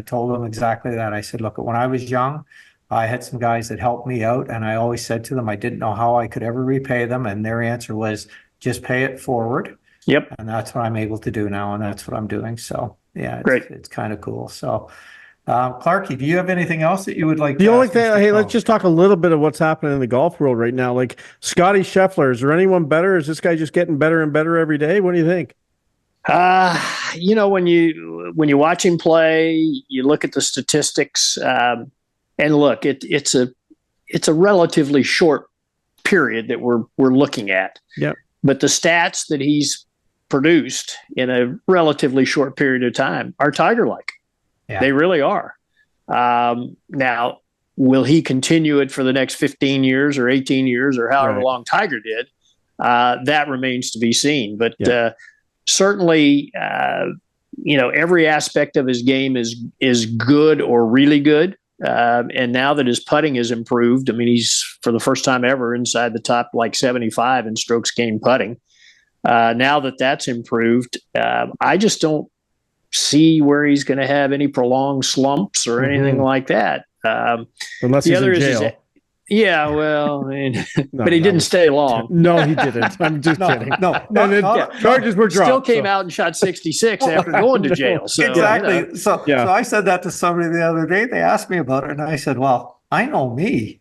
told them exactly that. I said, look, when I was young, I had some guys that helped me out, and I always said to them I didn't know how I could ever repay them, and their answer was just pay it forward. Yep. And that's what I'm able to do now, and that's what I'm doing. So yeah, it's kind of cool. So. Clarkey, do you have anything else that you would like? The only thing, hey, let's just talk a little bit of what's happening in the golf world right now. Like Scotty Scheffler, is there anyone better? Is this guy just getting better and better every day? What do you think? When you watch him play, you look at the statistics, and look, it's a relatively short period that we're looking at. Yeah. But the stats that he's produced in a relatively short period of time are Tiger-like. Yeah. They really are. Now, will he continue it for the next 15 years or 18 years or however long Tiger did? That remains to be seen. But certainly, every aspect of his game is good or really good. And now that his putting has improved, I mean, he's for the first time ever inside the top 75 in strokes gained putting. Now that that's improved, I just don't see where he's going to have any prolonged slumps or anything like that. Unless he's in jail. Well, I mean, but he didn't stay long. No, he didn't. I'm just kidding. Charges were dropped. Still came out and shot 66 after going to jail. So, exactly. So I said that to somebody the other day. They asked me about it, and I said, well, I know me,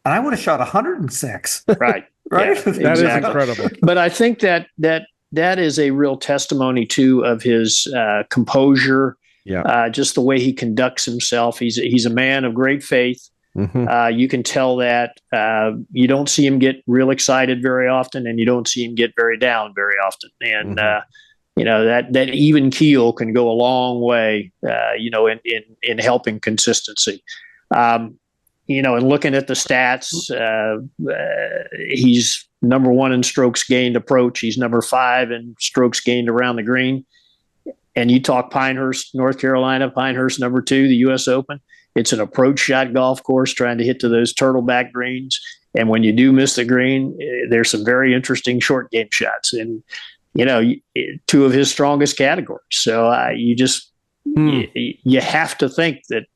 and I would have shot 106. Right. Right. Yeah, that is incredible. But I think that is a real testimony too of his composure. Yeah. Just the way he conducts himself. He's a man of great faith. Mm-hmm. You can tell that. You don't see him get real excited very often, and you don't see him get very down very often. And that even keel can go a long way. In helping consistency. And looking at the stats, he's number 1 in strokes gained approach. He's number 5 in strokes gained around the green. And you talk Pinehurst, North Carolina, Pinehurst number 2, the U.S. Open. It's an approach shot golf course trying to hit to those turtleback greens. And when you do miss the green, there's some very interesting short game shots. And, 2 of his strongest categories. So you have to think that,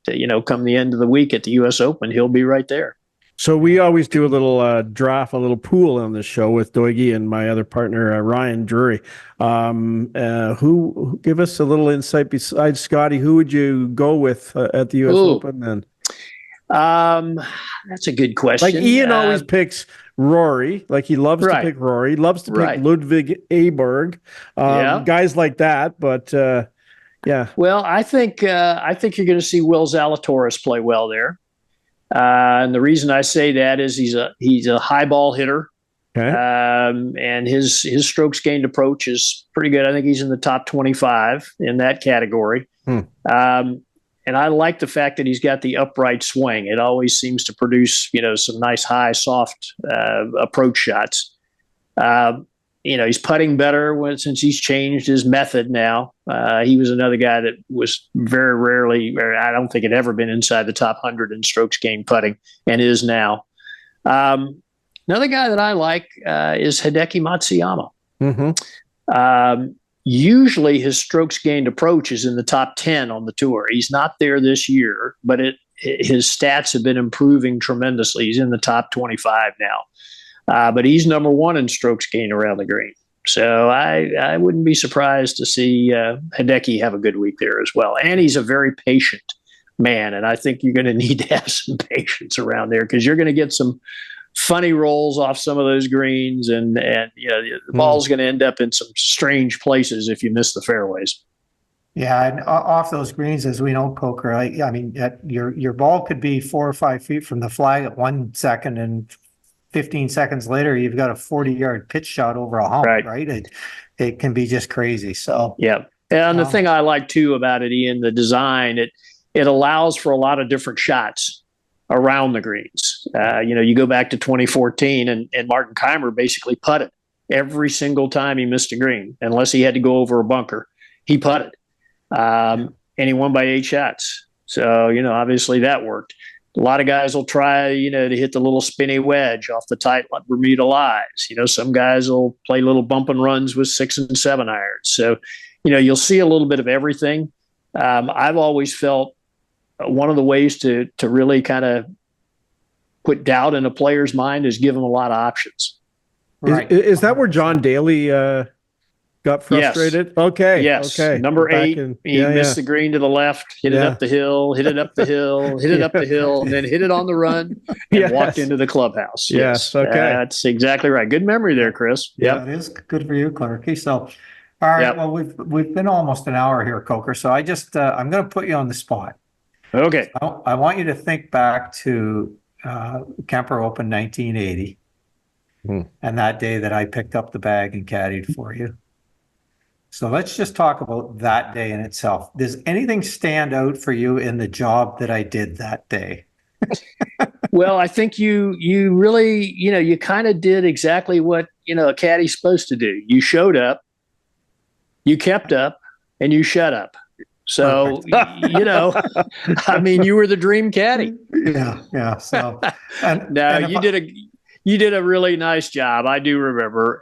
come the end of the week at the U.S. Open, he'll be right there. So we always do a little draft, a little pool on this show with Doigy and my other partner, Ryan Drury. Who give us a little insight besides Scotty? Who would you go with at the U.S. Open then? That's a good question. Like Ian always picks Rory. Like he loves to pick Rory. He loves to pick Ludwig Aberg. Guys like that. But yeah. Well, I think you're going to see Will Zalatoris play well there. And the reason I say that is he's a high ball hitter. Okay. And his strokes gained approach is pretty good. I think he's in the top 25 in that category. And I like the fact that he's got the upright swing. It always seems to produce, some nice high, soft approach shots. He's putting better since he's changed his method now. He was another guy that was very rarely, I don't think had ever been inside the top 100 in strokes gained putting, and is now. Another guy that I like is Hideki Matsuyama. Mm-hmm. Usually his strokes gained approach is in the top 10 on the tour. He's not there this year, but his stats have been improving tremendously. He's in the top 25 now. But he's number 1 in strokes gained around the green. So I wouldn't be surprised to see Hideki have a good week there as well. And he's a very patient man. And I think you're going to need to have some patience around there because you're going to get some funny rolls off some of those greens, and the ball's going to end up in some strange places if you miss the fairways. Yeah, and off those greens, as we know, Coker, I mean, your ball could be 4 or 5 feet from the flag at 1 second, and 15 seconds later, you've got a 40-yard pitch shot over a hump, right? It can be just crazy. So yeah, and the thing I like too about it, Ian, the design, it allows for a lot of different shots around the greens. You go back to 2014, and Martin Keimer basically putted every single time he missed a green, unless he had to go over a bunker. He putted. And he won by 8 shots. So, obviously that worked. A lot of guys will try, to hit the little spinny wedge off the tight Bermuda lies. Some guys will play little bump and runs with 6 and 7 irons. So, you'll see a little bit of everything. I've always felt one of the ways to really kind of put doubt in a player's mind is give them a lot of options. Right. Is that where John Daly got frustrated? Yes. Okay. Yes. Okay. Number 8, he missed the green to the left, hit it up the hill, hit it up the hill, hit it up the hill, and then hit it on the run and walked into the clubhouse. Yes. Okay. That's exactly right. Good memory there, Chris. Yeah, it is good for you, Clarkey. So, all right. Well, we've been almost an hour here, Coker. So I just I'm going to put you on the spot. Okay. I want you to think back to Kemper Open 1980, and that day that I picked up the bag and caddied for you. So let's just talk about that day in itself. Does anything stand out for you in the job that I did that day? Well, I think you really, you kind of did exactly what, a caddy's supposed to do. You showed up, you kept up, and you shut up. So, I mean, you were the dream caddy. Yeah. So, you did a really nice job. I do remember,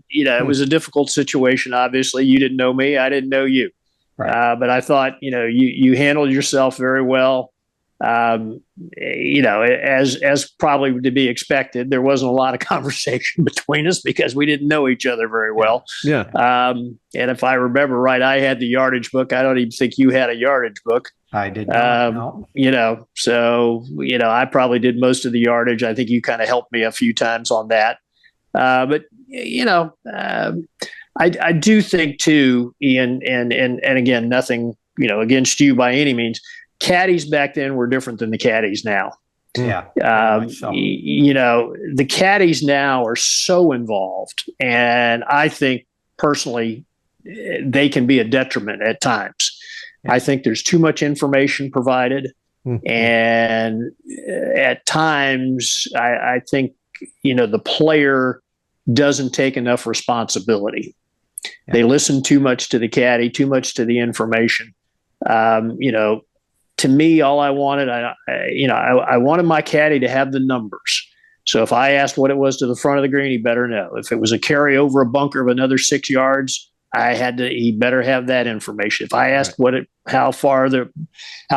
it was a difficult situation. Obviously, you didn't know me. I didn't know you. Right. But I thought, you handled yourself very well. As probably to be expected, there wasn't a lot of conversation between us because we didn't know each other very well. Yeah. And if I remember right, I had the yardage book. I don't even think you had a yardage book. I did not know. So, I probably did most of the yardage. I think you kind of helped me a few times on that. But, I do think too, Ian, and again, nothing, against you by any means. Caddies back then were different than the caddies now. Yeah. The caddies now are so involved, and I think personally they can be a detriment at times. I think there's too much information provided. And at times I think, the player doesn't take enough responsibility. They listen too much to the caddy, too much to the information. To me, all I wanted, I wanted my caddy to have the numbers. So if I asked what it was to the front of the green, he better know. If it was a carry over a bunker of another 6 yards, he better have that information. If I asked how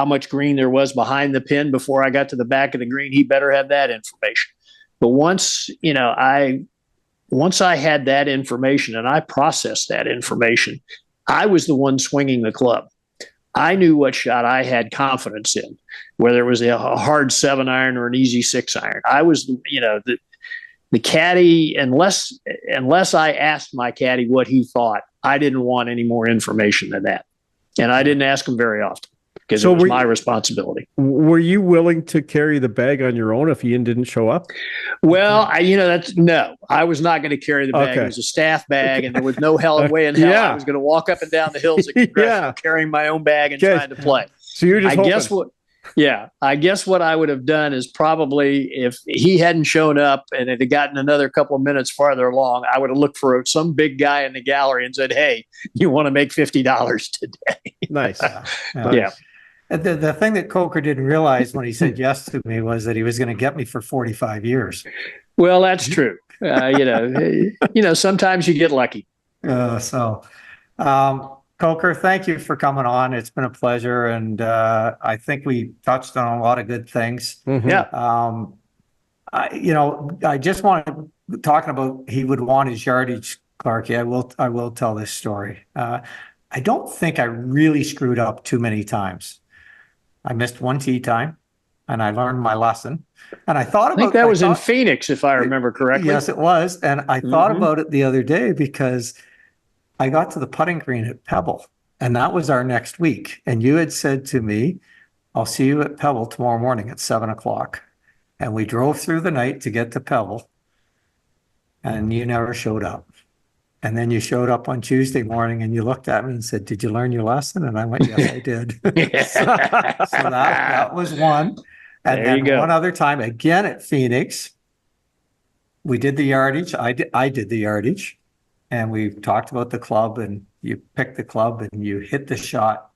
much green there was behind the pin before I got to the back of the green, he better have that information. But once I had that information and I processed that information, I was the one swinging the club. I knew what shot I had confidence in, whether it was a hard 7 iron or an easy 6 iron. I was, the caddy, unless I asked my caddy what he thought, I didn't want any more information than that. And I didn't ask him very often because it was my responsibility. Were you willing to carry the bag on your own if Ian didn't show up? Well, no, I was not going to carry the bag. It was a staff bag, and there was no way in hell I was going to walk up and down the hills at Congressional carrying my own bag and trying to play. So you're just I guess what I would have done is probably if he hadn't shown up and it had gotten another couple of minutes farther along, I would have looked for some big guy in the gallery and said, "Hey, you want to make $50 today?" Nice. Yeah. The thing that Coker didn't realize when he said yes to me was that he was going to get me for 45 years. Well, that's true. Sometimes you get lucky. Coker, thank you for coming on. It's been a pleasure, and I think we touched on a lot of good things. Yeah. I just want talking about he would want his yardage, Clarkey. I will tell this story. I don't think I really screwed up too many times. I missed one tee time. and I learned my lesson. And I thought I think about that was in Phoenix, if I remember correctly. Yes, it was. And I thought about it the other day because I got to the putting green at Pebble, and that was our next week. And you had said to me, I'll see you at Pebble tomorrow morning at 7:00. And we drove through the night to get to Pebble, and you never showed up. And then you showed up on Tuesday morning and you looked at me and said, "Did you learn your lesson?" And I went, "Yes, I did." So that was one. And There you then go. one other time, again at Phoenix, we did the yardage. I did the yardage, and we talked about the club, and you picked the club and you hit the shot,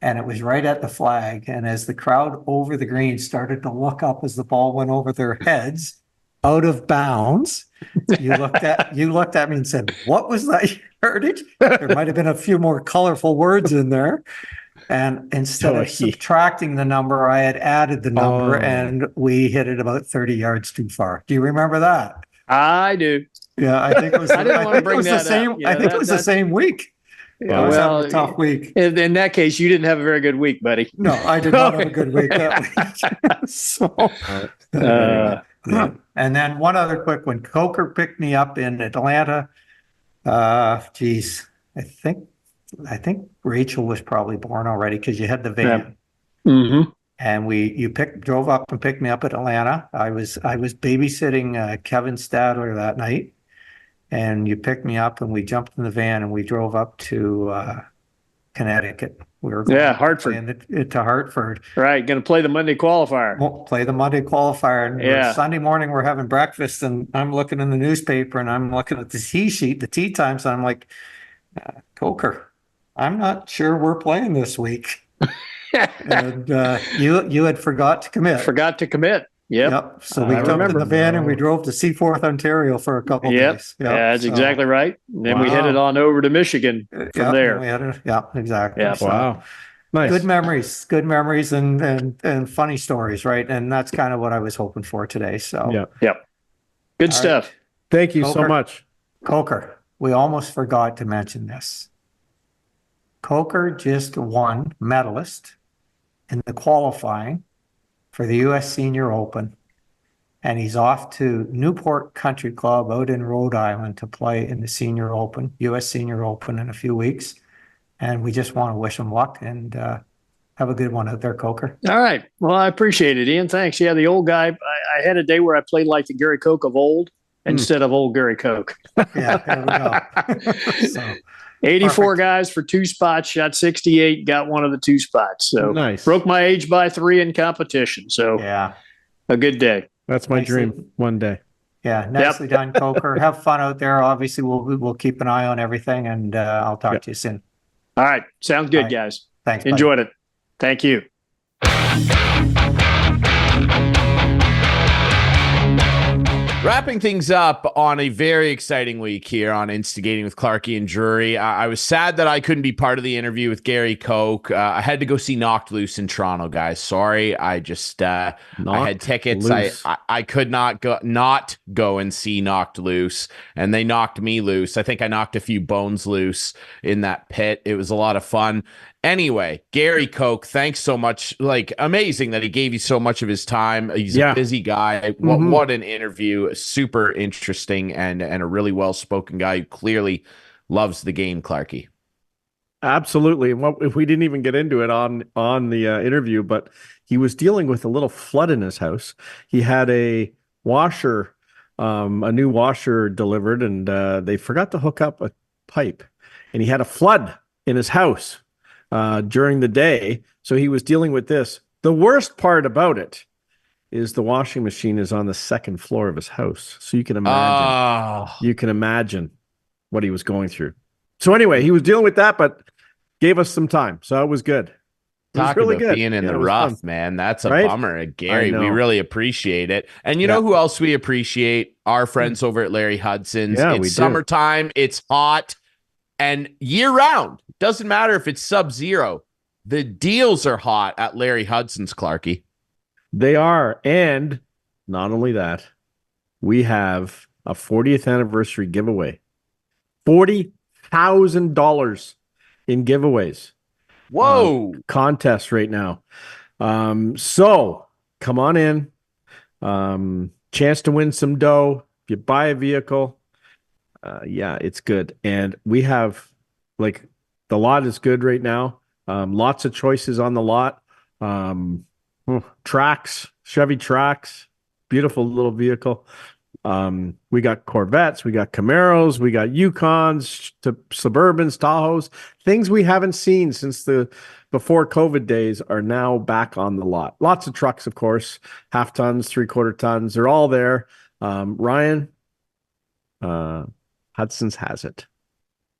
and it was right at the flag. And as the crowd over the green started to look up as the ball went over their heads, out of bounds, you looked at me and said, "What was that yardage?" There might have been a few more colorful words in there. And instead of subtracting the number, I had added the number, and we hit it about 30 yards too far. Do you remember that? I do. Yeah, I think it was. I didn't want to bring that same. up. Yeah, I think it was the same week. Yeah, I was having a tough week. In that case, you didn't have a very good week, buddy. No, I did not have a good week that week. So, and then one other quick one. Coker picked me up in Atlanta. Geez, I think Rachel was probably born already because you had the van. Mm-hmm. And you drove up and picked me up at Atlanta. I was babysitting Kevin Stadler that night, and you picked me up and we jumped in the van and we drove up to Connecticut. We were going Hartford to Hartford. Right, going to play the Monday qualifier. We'll play the Monday qualifier, and Sunday morning we're having breakfast, and I'm looking in the newspaper and I'm looking at the tee sheet, the tee times, and I'm like, Coker, I'm not sure we're playing this week. And you had forgot to commit. Yep. So we jumped in the van and we drove to Seaforth, Ontario for a couple of days. Yeah, that's exactly right. And then we headed on over to Michigan from there. Exactly. Yeah. So, wow. Nice. Good memories and funny stories, right? And that's kind of what I was hoping for today. So Good stuff. Right. Thank you so much. Coker, we almost forgot to mention this. Coker just won medalist in the qualifying for the U.S. Senior Open, and he's off to Newport Country Club out in Rhode Island to play in the Senior Open, U.S. Senior Open, in a few weeks. And we just want to wish him luck and have a good one out there, Coker. All right. Well, I appreciate it, Ian. Thanks. Yeah, the old guy. I had a day where I played like the Gary Koch of old instead of old Gary Koch. Yeah, there we go. So, 84 guys for 2 spots, shot 68, got one of the 2 spots. So nice. Broke my age by 3 in competition. So a good day. That's my dream one day. Yeah, nicely done, Coker. Have fun out there. Obviously, we'll keep an eye on everything, and I'll talk to you soon. All right. Sounds good, guys. Thanks. Enjoyed it. Thank you. Wrapping things up on a very exciting week here on Instigating with Clarkey and Drury. I was sad that I couldn't be part of the interview with Gary Koch. I had to go see Knocked Loose in Toronto, guys. Sorry, I just I had tickets. I could not go and see Knocked Loose, and they knocked me loose. I think I knocked a few bones loose in that pit. It was a lot of fun. Anyway, Gary Koch, thanks so much. Like, amazing that he gave you so much of his time. He's a busy guy. What an interview. Super interesting and a really well-spoken guy who clearly loves the game, Clarkey. Absolutely. And if we didn't even get into it on the interview, but he was dealing with a little flood in his house. He had a washer, a new washer delivered, and they forgot to hook up a pipe. And he had a flood in his house during the day. So he was dealing with this. The worst part about it is the washing machine is on the 2nd floor of his house. So you can imagine what he was going through. So anyway, he was dealing with that, but gave us some time. So it was good. Talk about being in the rough, man. That's a bummer. Gary, we really appreciate it. And you know who else we appreciate? Our friends over at Larry Hudson's. It's summertime. It's hot. And year round, doesn't matter if it's sub-zero. The deals are hot at Larry Hudson's, Clarkey. They are. And not only that, we have a 40th anniversary giveaway. $40,000 in giveaways. Whoa. Contest right now. So come on in. Chance to win some dough. If you buy a vehicle, yeah, it's good. And we have, like, the lot is good right now. Lots of choices on the lot. Tracks, Chevy Tracks, beautiful little vehicle. We got Corvettes, we got Camaros, we got Yukons, to Suburbans, Tahoes. Things we haven't seen since the before COVID days are now back on the lot. Lots of trucks, of course, half tons, 3/4 tons. They're all there. Ryan, Hudson's has it.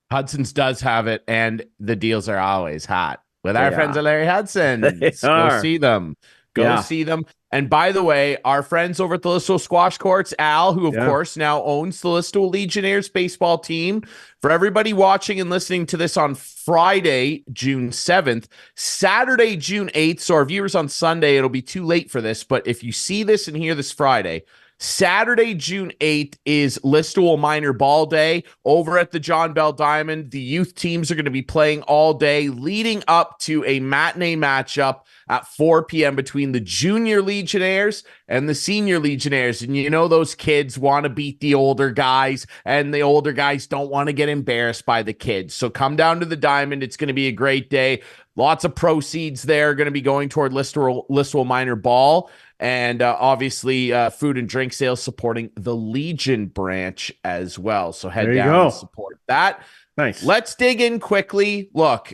Hudson's does have it, and the deals are always hot with our They friends are. at Larry Hudson. They Go are. see them. Go Yeah. see them. And by the way, our friends over at the Listowel Squash Courts, Al, who of Yeah. course now owns the Listowel Legionnaires baseball team. For everybody watching and listening to this on Friday, June 7th, Saturday, June 8th. So our viewers on Sunday, it'll be too late for this. But if you see this and hear this Friday, Saturday, June 8th is Listowel Minor Ball Day over at the John Bell Diamond. The youth teams are going to be playing all day, leading up to a matinee matchup at 4 p.m. between the Junior Legionnaires and the Senior Legionnaires. And you know those kids want to beat the older guys, and the older guys don't want to get embarrassed by the kids. So come down to the Diamond. It's going to be a great day. Lots of proceeds there are going to be going toward Listowel Minor Ball. And obviously, food and drink sales supporting the Legion branch as well. So head down and support that. Nice. Let's dig in quickly. Look,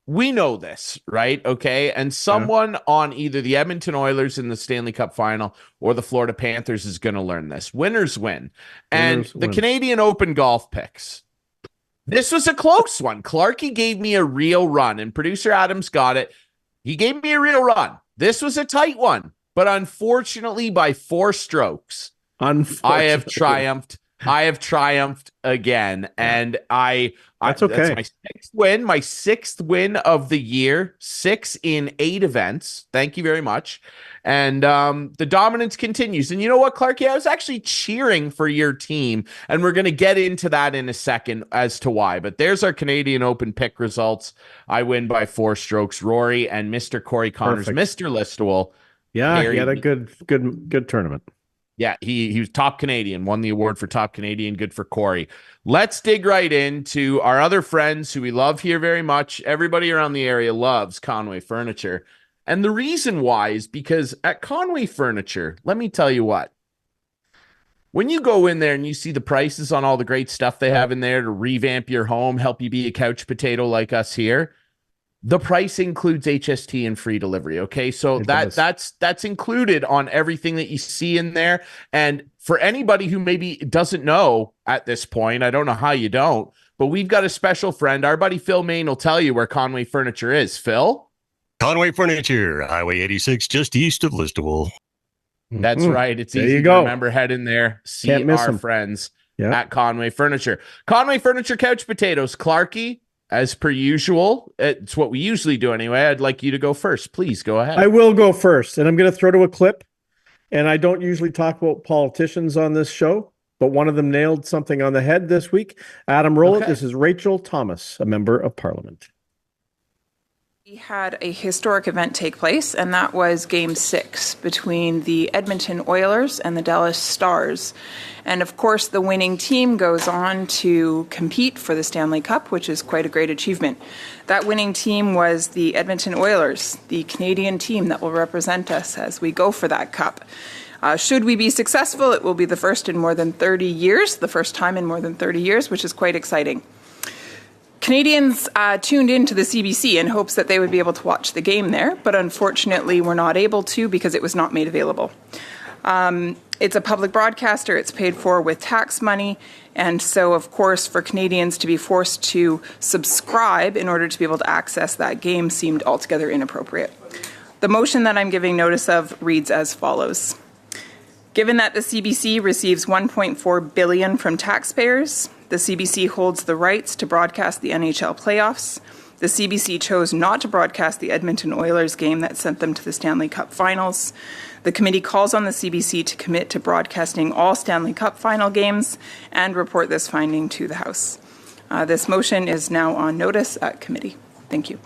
we know this, right? Okay. And someone on either the Edmonton Oilers in the Stanley Cup final or the Florida Panthers is going to learn this. Winners win. And the Canadian Open golf picks. This was a close one. Clarkey gave me a real run, and producer Adams got it. He gave me a real run. This was a tight one, but unfortunately by 4 strokes, I have triumphed. I have triumphed again, and that's okay. That's my sixth win of the year, 6 in 8 events. Thank you very much. And the dominance continues. And you know what, Clarkey? I was actually cheering for your team, and we're going to get into that in a second as to why. But there's our Canadian Open pick results. I win by 4 strokes. Rory and Mr. Corey Connors, Mr. Listowel. Yeah, he had a good tournament. Yeah, he was top Canadian, won the award for top Canadian. Good for Corey. Let's dig right into our other friends who we love here very much. Everybody around the area loves Conway Furniture. And the reason why is because at Conway Furniture, let me tell you what, when you go in there and you see the prices on all the great stuff they have in there to revamp your home, help you be a couch potato like us here, the price includes HST and free delivery. Okay. So that's included on everything that you see in there. And for anybody who maybe doesn't know at this point, I don't know how you don't, but we've got a special friend. Our buddy Phil Main will tell you where Conway Furniture is. Phil? Conway Furniture, Highway 86, just east of Listowel. That's right. It's easy to remember. Head in there, see our friends at Conway Furniture. Conway Furniture Couch Potatoes. Clarkey, as per usual, it's what we usually do anyway. I'd like you to go first. Please go ahead. I will go first, and I'm going to throw to a clip. And I don't usually talk about politicians on this show, but one of them nailed something on the head this week. Adam, roll it. This is Rachel Thomas, a member of Parliament. We had a historic event take place, and that was Game 6 between the Edmonton Oilers and the Dallas Stars. And of course, the winning team goes on to compete for the Stanley Cup, which is quite a great achievement. That winning team was the Edmonton Oilers, the Canadian team that will represent us as we go for that cup. Should we be successful, it will be the first in more than 30 years, the first time in more than 30 years, which is quite exciting. Canadians tuned into the CBC in hopes that they would be able to watch the game there, but unfortunately were not able to because it was not made available. It's a public broadcaster, it's paid for with tax money, and so of course for Canadians to be forced to subscribe in order to be able to access that game seemed altogether inappropriate. The motion that I'm giving notice of reads as follows. Given that the CBC receives $1.4 billion from taxpayers, the CBC holds the rights to broadcast the NHL playoffs. The CBC chose not to broadcast the Edmonton Oilers game that sent them to the Stanley Cup finals. The committee calls on the CBC to commit to broadcasting all Stanley Cup final games and report this finding to the House. This motion is now on notice at committee. Thank you.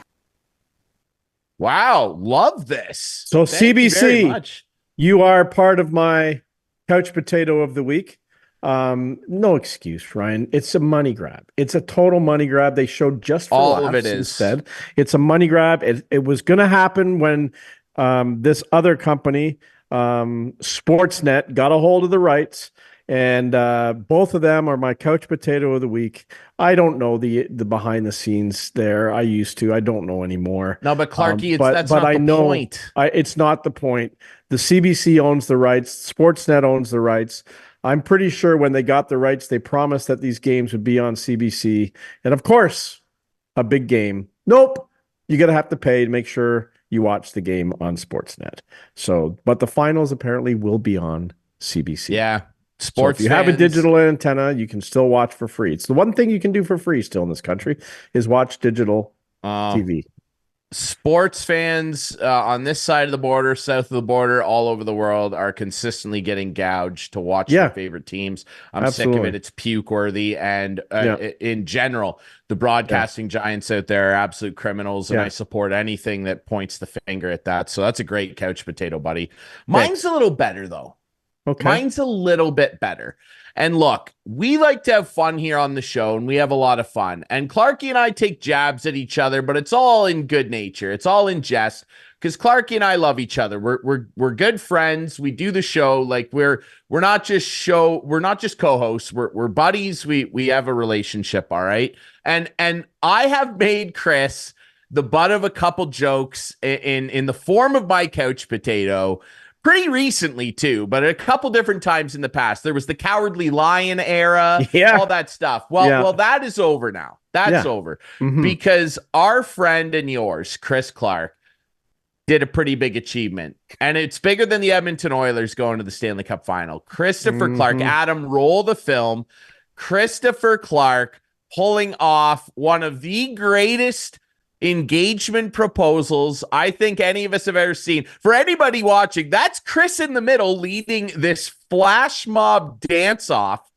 Wow, love this. So Thank you very CBC, much. you are part of my couch potato of the week. No excuse, Ryan. It's a money grab. It's a total money grab. They showed just for All of laughs it is. instead. It's a money grab. It was going to happen when this other company, Sportsnet, got a hold of the rights. And both of them are my couch potato of the week. I don't know the behind the scenes there. I used to. I don't know anymore. No, but Clarkey, that's but not I the know point. It's not the point. The CBC owns the rights. Sportsnet owns the rights. I'm pretty sure when they got the rights, they promised that these games would be on CBC. And of course, a big game. Nope. You're going to have to pay to make sure you watch the game on Sportsnet. So, but the finals apparently will be on CBC. Yeah. Sports. So if you have a digital antenna, you can still watch for free. It's the one thing you can do for free still in this country is watch digital TV. Sports fans on this side of the border, south of the border, all over the world are consistently getting gouged to watch their favorite teams. I'm sick of it. It's puke worthy. And in general, the broadcasting giants out there are absolute criminals. And I support anything that points the finger at that. So that's a great couch potato, buddy. Mine's a little better, though. Okay. Mine's a little bit better. And look, we like to have fun here on the show, and we have a lot of fun. And Clarkey and I take jabs at each other, but it's all in good nature. It's all in jest, because Clarkey and I love each other. We're good friends. We do the show like we're not just co-hosts. We're buddies. We have a relationship. All right. And I have made Chris the butt of a couple jokes in the form of my couch potato. Pretty recently, too, but a couple different times in the past. There was the Cowardly Lion era, all that stuff. Well, that is over now. That's over because our friend and yours, Chris Clark, did a pretty big achievement. And it's bigger than the Edmonton Oilers going to the Stanley Cup final. Christopher Clark, Adam, roll the film. Christopher Clark pulling off one of the greatest engagement proposals I think any of us have ever seen. For anybody watching, that's Chris in the middle leading this flash mob dance off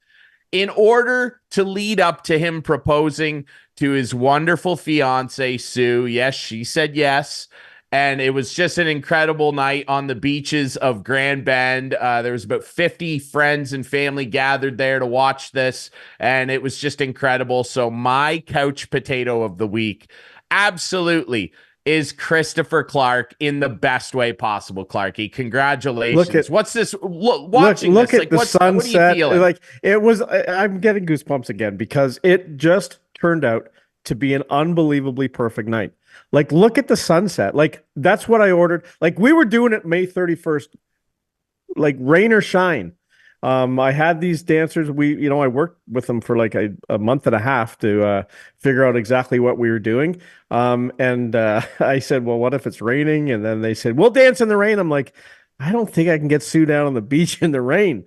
in order to lead up to him proposing to his wonderful fiance, Sue. Yes, she said yes. And it was just an incredible night on the beaches of Grand Bend. There was about 50 friends and family gathered there to watch this, and it was just incredible. So my couch potato of the week absolutely is Christopher Clark in the best way possible. Clarkey, congratulations. What's this? Look at the sunset. What are you feeling? Like it was. I'm getting goosebumps again because it just turned out to be an unbelievably perfect night. Like, look at the sunset. Like, that's what I ordered. Like, we were doing it May 31st, like rain or shine. I had these dancers. I worked with them for like a month and a half to figure out exactly what we were doing. And I said, well, what if it's raining? And then they said, we'll dance in the rain. I'm like, I don't think I can get Sue down on the beach in the rain.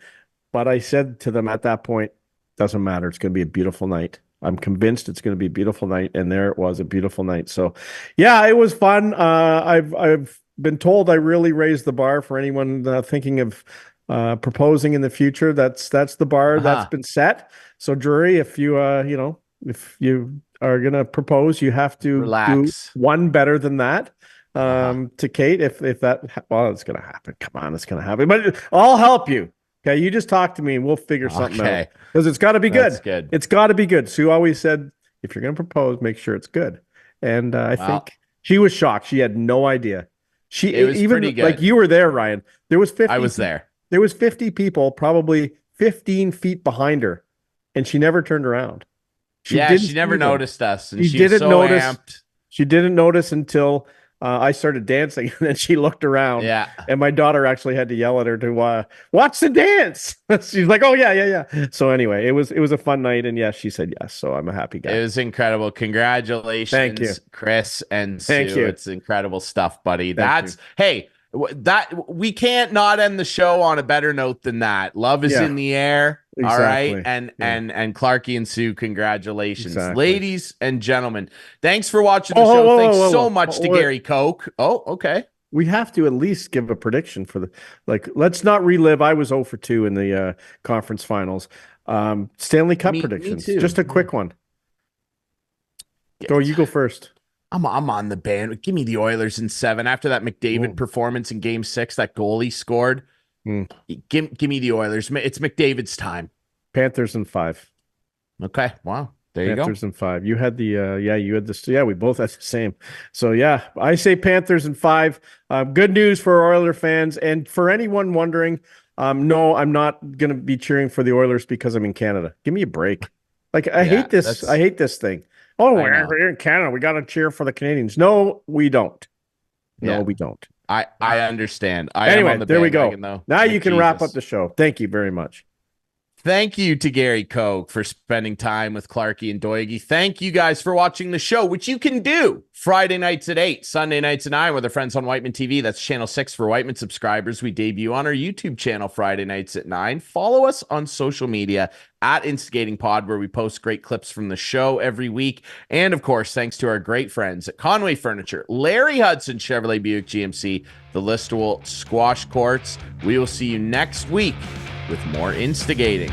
But I said to them at that point, doesn't matter. It's going to be a beautiful night. I'm convinced it's going to be a beautiful night. And there it was, a beautiful night. So yeah, it was fun. I've been told I really raised the bar for anyone thinking of proposing in the future. That's the bar that's been set. So Drury, if you if you are gonna propose, you have to relax. Do one better than that to Kate. If that, well, it's gonna happen. Come on, it's gonna happen. But I'll help you. Okay, you just talk to me and we'll figure something out. Because it's got to be good. That's good. It's got to be good. Sue always said, if you're gonna propose, make sure it's good. And I think she was shocked. She had no idea. It was even pretty good. Like you were there, Ryan. There was 50. I was there. There was 50 people, probably 15 feet behind her, and she never turned around. She never noticed us, and she didn't was so notice. Amped. She didn't notice until I started dancing, and then she looked around. Yeah, and my daughter actually had to yell at her to watch the dance. She's like, "Oh yeah." So anyway, it was a fun night, and yes, she said yes. So I'm a happy guy. It was incredible. Congratulations, thank you, Chris and Sue. Thank you. It's incredible stuff, buddy. Hey. That we can't not end the show on a better note than that. Love is in the air. Exactly. All right. And Clarkey and Sue, congratulations. Ladies and gentlemen, thanks for watching the show. Thanks so much to Gary Koch. Oh, okay. We have to at least give a prediction for let's not relive. I was 0 for 2 in the conference finals. Stanley Cup predictions. Just a quick one. You go first. I'm on the band. Give me the Oilers in 7 after that McDavid performance in Game 6. That goal he scored. Give me the Oilers. It's McDavid's time. Panthers in 5. Okay. Wow. There you go. Panthers in 5. You had the you had this. Yeah, we both had the same. So yeah, I say Panthers in 5. Good news for Oiler fans, and for anyone wondering, no, I'm not gonna be cheering for the Oilers because I'm in Canada. Give me a break. Like I hate this. I hate this thing. Oh, we're in Canada. We got to cheer for the Canadians. No, we don't. No, we don't. I understand. Anyway, there we go. Though. Now you can wrap up the show. Thank you very much. Thank you to Gary Koch for spending time with Clarkey and Doigy. Thank you guys for watching the show, which you can do Friday nights at 8, Sunday nights at 9 with our friends on Whiteman TV. That's channel 6 for Whiteman subscribers. We debut on our YouTube channel Friday nights at 9. Follow us on social media at Instigating Pod, where we post great clips from the show every week. And of course, thanks to our great friends at Conway Furniture, Larry Hudson, Chevrolet Buick GMC, the Listowel Squash Courts. We will see you next week with more Instigating.